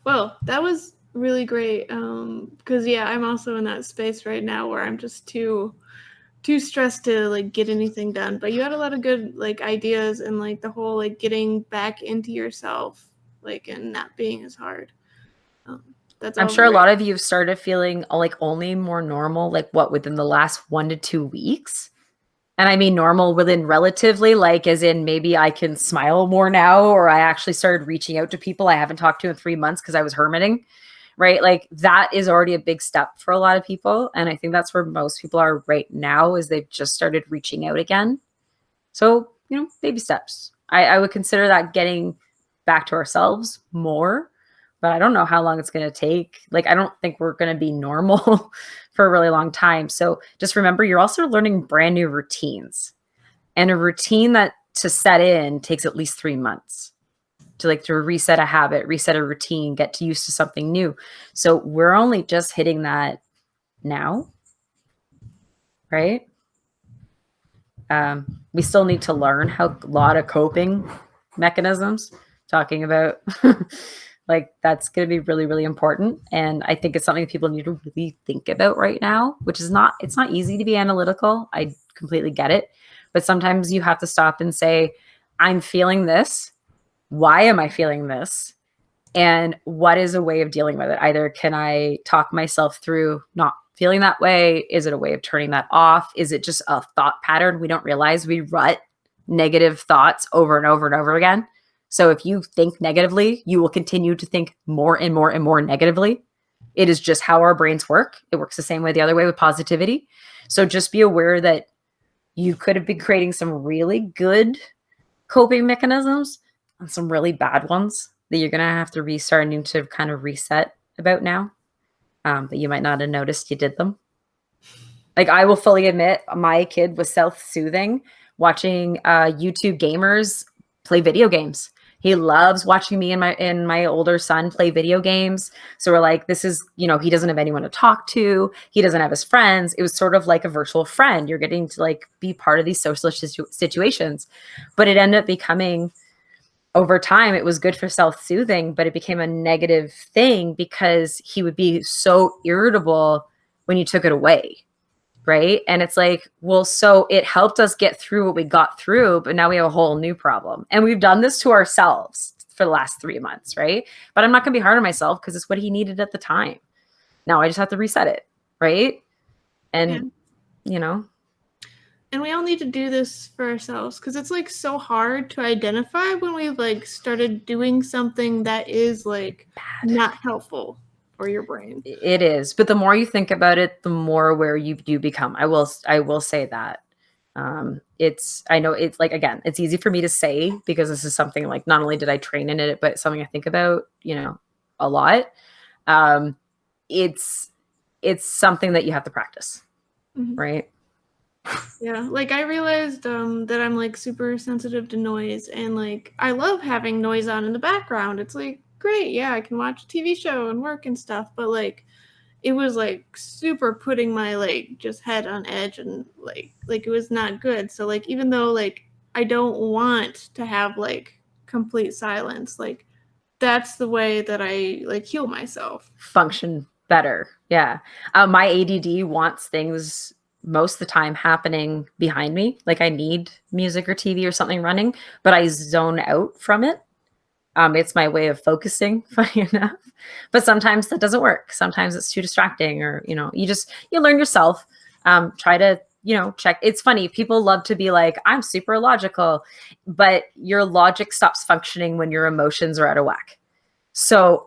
Well, that was really great. Because I'm also in that space right now where I'm just too stressed to like get anything done. But you had a lot of good like ideas, and like the whole like getting back into yourself, like, and not being as hard. I'm sure a lot of you have started feeling like only more normal, like within the last 1 to 2 weeks. And I mean normal within relatively, like as in maybe I can smile more now, or I actually started reaching out to people I haven't talked to in 3 months because I was hermiting, right? Like that is already a big step for a lot of people. And I think that's where most people are right now, is they've just started reaching out again. So, baby steps. I would consider that getting back to ourselves more, but I don't know how long it's going to take. Like, I don't think we're going to be normal for a really long time. So just remember, you're also learning brand new routines, and a routine that to set in takes at least 3 months to reset a habit, reset a routine, get used to something new. So we're only just hitting that now, right? We still need to learn a lot of coping mechanisms, talking about like that's going to be really, really important. And I think it's something people need to really think about right now, which is it's not easy to be analytical. I completely get it. But sometimes you have to stop and say, I'm feeling this. Why am I feeling this? And what is a way of dealing with it? Either can I talk myself through not feeling that way? Is it a way of turning that off? Is it just a thought pattern we don't realize? We rut negative thoughts over and over and over again. So if you think negatively, you will continue to think more and more and more negatively. It is just how our brains work. It works the same way the other way with positivity. So just be aware that you could have been creating some really good coping mechanisms and some really bad ones that you're going to have to restart and to kind of reset about now. But you might not have noticed you did them. Like, I will fully admit, my kid was self-soothing watching YouTube gamers play video games. He loves watching me and my older son play video games. So we're like, this is, he doesn't have anyone to talk to. He doesn't have his friends. It was sort of like a virtual friend. You're getting to like be part of these social situations. But it ended up becoming, over time, it was good for self-soothing, but it became a negative thing because he would be so irritable when you took it away. Right. And it's like, well, so it helped us get through what we got through, but now we have a whole new problem. And we've done this to ourselves for the last 3 months. Right. But I'm not going to be hard on myself because it's what he needed at the time. Now I just have to reset it. Right. And, And we all need to do this for ourselves, because it's like so hard to identify when we've like started doing something that is like not helpful for your brain. It is, but the more you think about it, the more aware you become. I will say that. I know it's like, again, it's easy for me to say because this is something like, not only did I train in it, but something I think about, a lot. It's something that you have to practice. Mm-hmm. Right. Yeah, like I realized that I'm like super sensitive to noise, and like I love having noise on in the background. It's like great, yeah, I can watch a TV show and work and stuff, but like it was like super putting my like just head on edge, and like it was not good. So like even though like I don't want to have like complete silence, like that's the way that I like heal myself. Function better. Yeah. My ADD wants things most of the time happening behind me. Like I need music or TV or something running, but I zone out from it. It's my way of focusing, funny enough. But sometimes that doesn't work. Sometimes it's too distracting, or, you learn yourself. Try to, check. It's funny. People love to be like, I'm super logical, but your logic stops functioning when your emotions are out of whack. So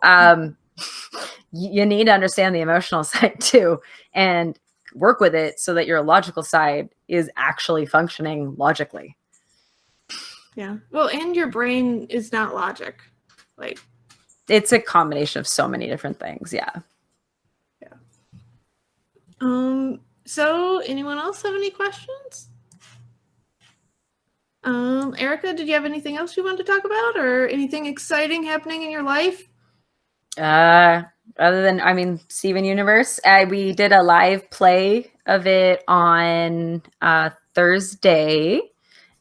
you need to understand the emotional side too, and work with it so that your logical side is actually functioning logically. Yeah. Well, and your brain is not logic. Like, it's a combination of so many different things. Yeah. So anyone else have any questions? Erica, did you have anything else you wanted to talk about, or anything exciting happening in your life? Other than, I mean, Steven Universe, we did a live play of it on Thursday.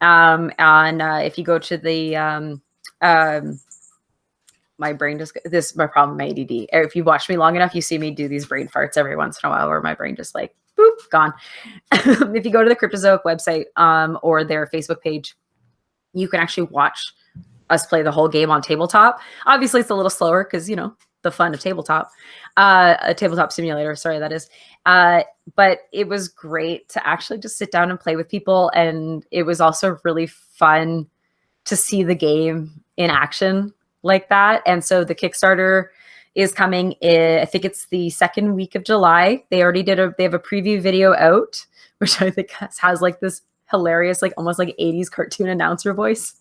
If you go to the my brain just, this is my problem, my ADD. If you watch me long enough, you see me do these brain farts every once in a while where my brain just like, boop, gone. If you go to the Cryptozoic website or their Facebook page, you can actually watch us play the whole game on tabletop. Obviously, it's a little slower because, you know, the fun of tabletop. A tabletop simulator, sorry, that is. But it was great to actually just sit down and play with people. And it was also really fun to see the game in action like that. And so the Kickstarter is coming in, I think it's the second week of July. They already they have a preview video out, which I think has like this hilarious, like almost like 80s cartoon announcer voice.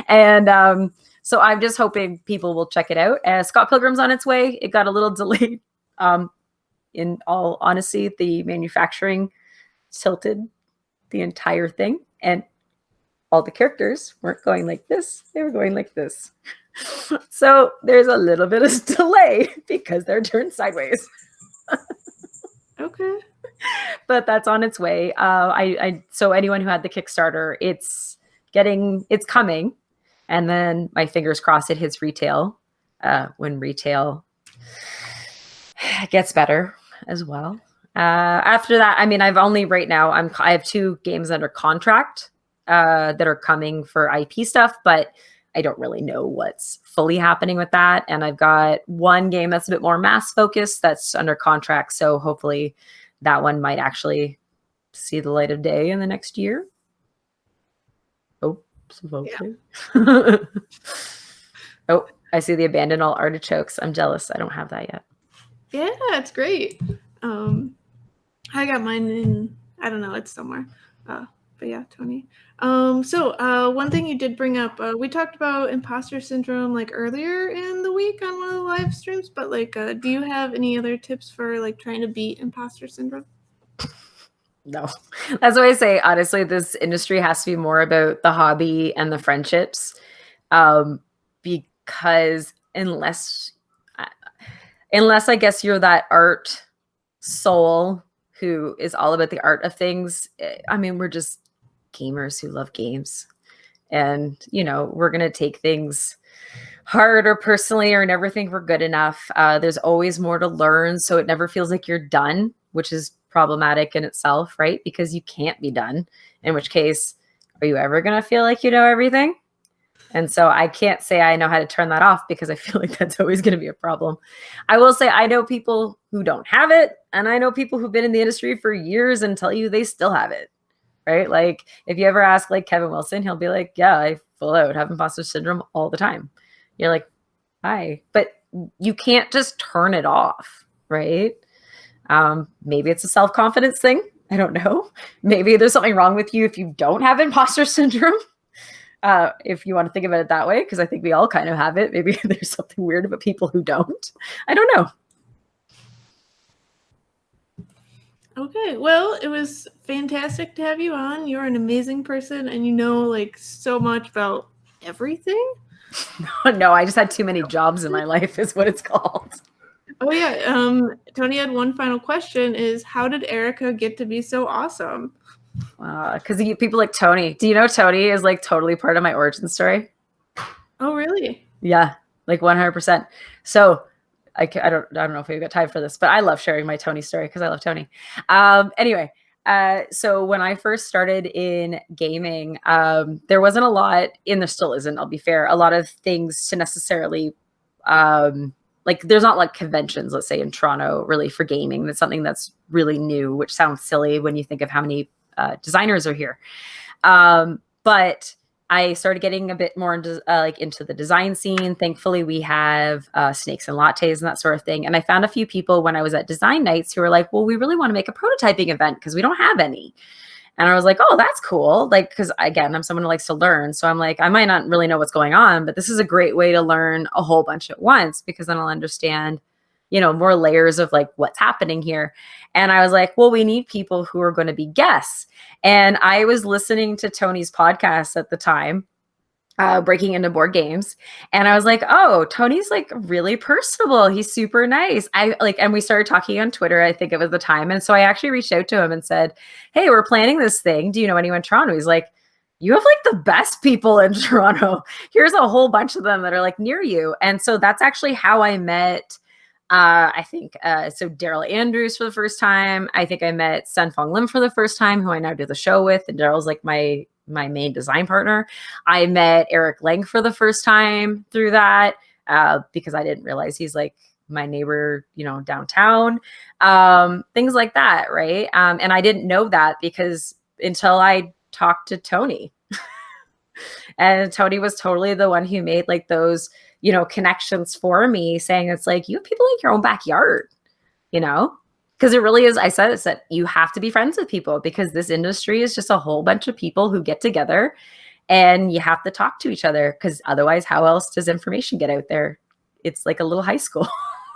And so I'm just hoping people will check it out. Scott Pilgrim's on its way. It got a little delayed. In all honesty, the manufacturing tilted the entire thing, and all the characters weren't going like this. They were going like this. So there's a little bit of delay because they're turned sideways. Okay. But that's on its way. So anyone who had the Kickstarter, it's coming. And then my fingers crossed it hits retail when retail gets better as well. After that, I mean, I have 2 games under contract that are coming for IP stuff, but I don't really know what's fully happening with that. And I've got 1 game that's a bit more mass focused that's under contract. So hopefully that one might actually see the light of day in the next year. Oh, okay. Yeah. Oh, I see the Abandon All Artichokes. I'm jealous. I don't have that yet. Yeah, it's great. I got mine in, I don't know, it's somewhere. But yeah, Tony. So one thing you did bring up, we talked about imposter syndrome like earlier in the week on one of the live streams, but like, do you have any other tips for like trying to beat imposter syndrome? No, that's why I say, honestly, this industry has to be more about the hobby and the friendships. Because unless I guess you're that art soul who is all about the art of things, I mean, we're just gamers who love games, and you know, we're gonna take things hard or personally or never think we're good enough. There's always more to learn, so it never feels like you're done, which is problematic in itself, right? Because you can't be done, in which case, are you ever gonna feel like you know everything? And so I can't say I know how to turn that off, because I feel like that's always going to be a problem. I will say I know people who don't have it, and I know people who've been in the industry for years and tell you they still have it, right? Like if you ever ask like Kevin Wilson, he'll be like, yeah, I full out have imposter syndrome all the time. You're like, hi, but you can't just turn it off, right? Maybe it's a self-confidence thing. I don't know. Maybe there's something wrong with you if you don't have imposter syndrome. If you want to think about it that way, because I think we all kind of have it. Maybe there's something weird about people who don't. I don't know. Okay, well, it was fantastic to have you on. You're an amazing person, and you know like so much about everything. No, I just had too many jobs in my life is what it's called. Oh yeah, Tony had one final question, is how did Erica get to be so awesome? Because people like Tony. Do you know Tony is like totally part of my origin story? Oh, really? Yeah, like 100%. So I don't know if we've got time for this, but I love sharing my Tony story because I love Tony. Anyway, so when I first started in gaming, there wasn't a lot, and there still isn't, I'll be fair, a lot of things to necessarily, like there's not like conventions, let's say in Toronto, really for gaming. That's something that's really new, which sounds silly when you think of how many designers are here. But I started getting a bit more into the design scene. Thankfully, we have snakes and lattes and that sort of thing. And I found a few people when I was at design nights who were like, well, we really want to make a prototyping event because we don't have any. And I was like, oh, that's cool. Like, because again, I'm someone who likes to learn. So I'm like, I might not really know what's going on, but this is a great way to learn a whole bunch at once, because then I'll understand, more layers of like what's happening here. And I was like, well, we need people who are going to be guests. And I was listening to Tony's podcast at the time, breaking into board games. And I was like, oh, Tony's like really personable. He's super nice. And we started talking on Twitter, I think it was the time. And so I actually reached out to him and said, hey, we're planning this thing. Do you know anyone in Toronto? He's like, you have like the best people in Toronto. Here's a whole bunch of them that are like near you. And so that's actually how I met, I think, so Daryl Andrews for the first time. I think I met Sun Fong Lim for the first time, who I now do the show with. And Daryl's like my main design partner. I met Eric Lang for the first time through that, because I didn't realize he's like my neighbor, downtown, things like that. Right. And I didn't know that because until I talked to Tony. And Tony was totally the one who made like those, connections for me, saying it's like, you have people in your own backyard, because it really is. I said you have to be friends with people, because this industry is just a whole bunch of people who get together, and you have to talk to each other, because otherwise how else does information get out there? It's like a little high school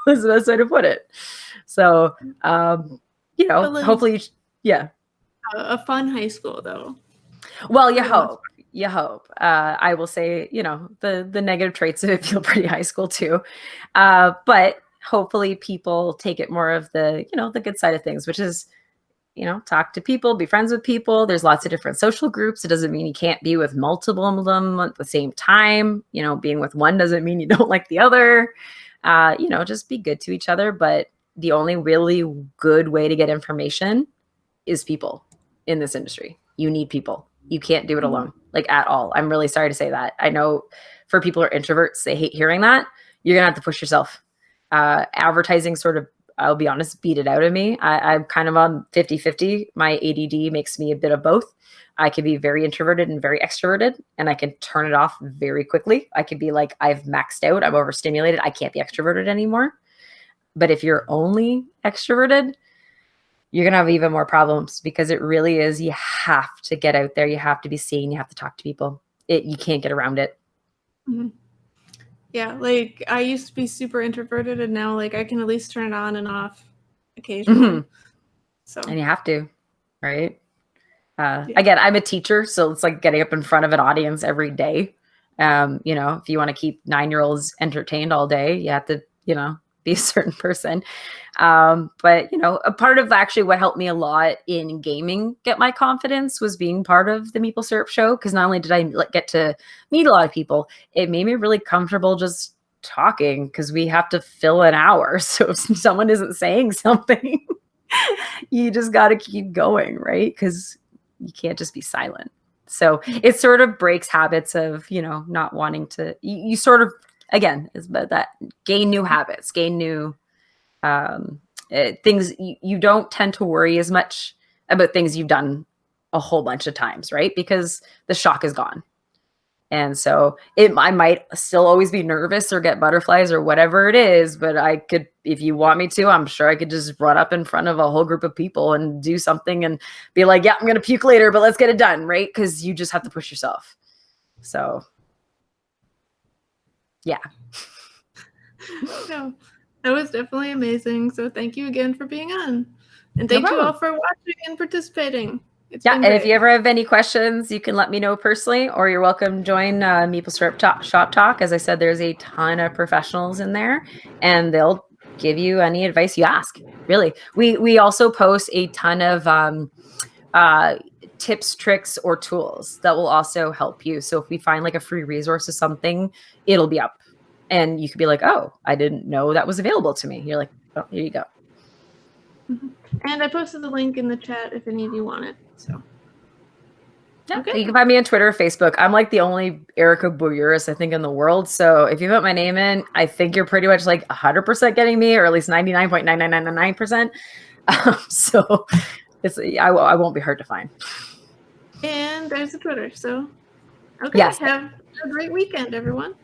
is the best way to put it. So, hopefully, yeah. A fun high school though. Well, you hope. I will say, the negative traits of it feel pretty high school too. But hopefully people take it more of the, the good side of things, which is, talk to people, be friends with people. There's lots of different social groups. It doesn't mean you can't be with multiple of them at the same time. Being with one doesn't mean you don't like the other. Just be good to each other. But the only really good way to get information is people in this industry. You need people. You can't do it alone, like at all. I'm really sorry to say that. I know for people who are introverts, they hate hearing that. You're going to have to push yourself. Advertising sort of, I'll be honest, beat it out of me. I'm kind of on 50-50. My ADD makes me a bit of both. I can be very introverted and very extroverted, and I can turn it off very quickly. I can be like, I've maxed out. I'm overstimulated. I can't be extroverted anymore. But if you're only extroverted, you're going to have even more problems, because it really is, you have to get out there. You have to be seen. You have to talk to people. You can't get around it. Mm-hmm. Yeah. Like I used to be super introverted, and now like I can at least turn it on and off occasionally. Mm-hmm. So, and you have to, right? Again, I'm a teacher, so it's like getting up in front of an audience every day. If you want to keep 9-year-olds entertained all day, you have to, be a certain person. But, a part of actually what helped me a lot in gaming get my confidence was being part of the Maple Syrup Show. Because not only did I get to meet a lot of people, it made me really comfortable just talking, because we have to fill an hour. So if someone isn't saying something, you just got to keep going, right? Because you can't just be silent. So it sort of breaks habits of, not wanting to, you sort of, again, is that gain new habits, gain new things. You don't tend to worry as much about things you've done a whole bunch of times, right? Because the shock is gone. And so I might still always be nervous or get butterflies or whatever it is, but I could, if you want me to, I'm sure I could just run up in front of a whole group of people and do something and be like, yeah, I'm going to puke later, but let's get it done, right? Because you just have to push yourself. So, yeah. No, that was definitely amazing. So thank you again for being on. And thank you all for watching and participating. And if you ever have any questions, you can let me know personally, or you're welcome to join Maple Syrup Shop Talk. As I said, there's a ton of professionals in there, and they'll give you any advice you ask. Really, we also post a ton of tips, tricks, or tools that will also help you. So if we find like a free resource or something, it'll be up, and you could be like, "Oh, I didn't know that was available to me." You're like, "Oh, here you go." Mm-hmm. And I posted the link in the chat if any of you want it. So, yeah, okay. You can find me on Twitter or Facebook. I'm like the only Hayes-Bouyouris, I think, in the world. So if you put my name in, I think you're pretty much like 100% getting me, or at least 99.9999%. So I won't be hard to find. And there's the Twitter. So, okay. Yes. Have a great weekend, everyone.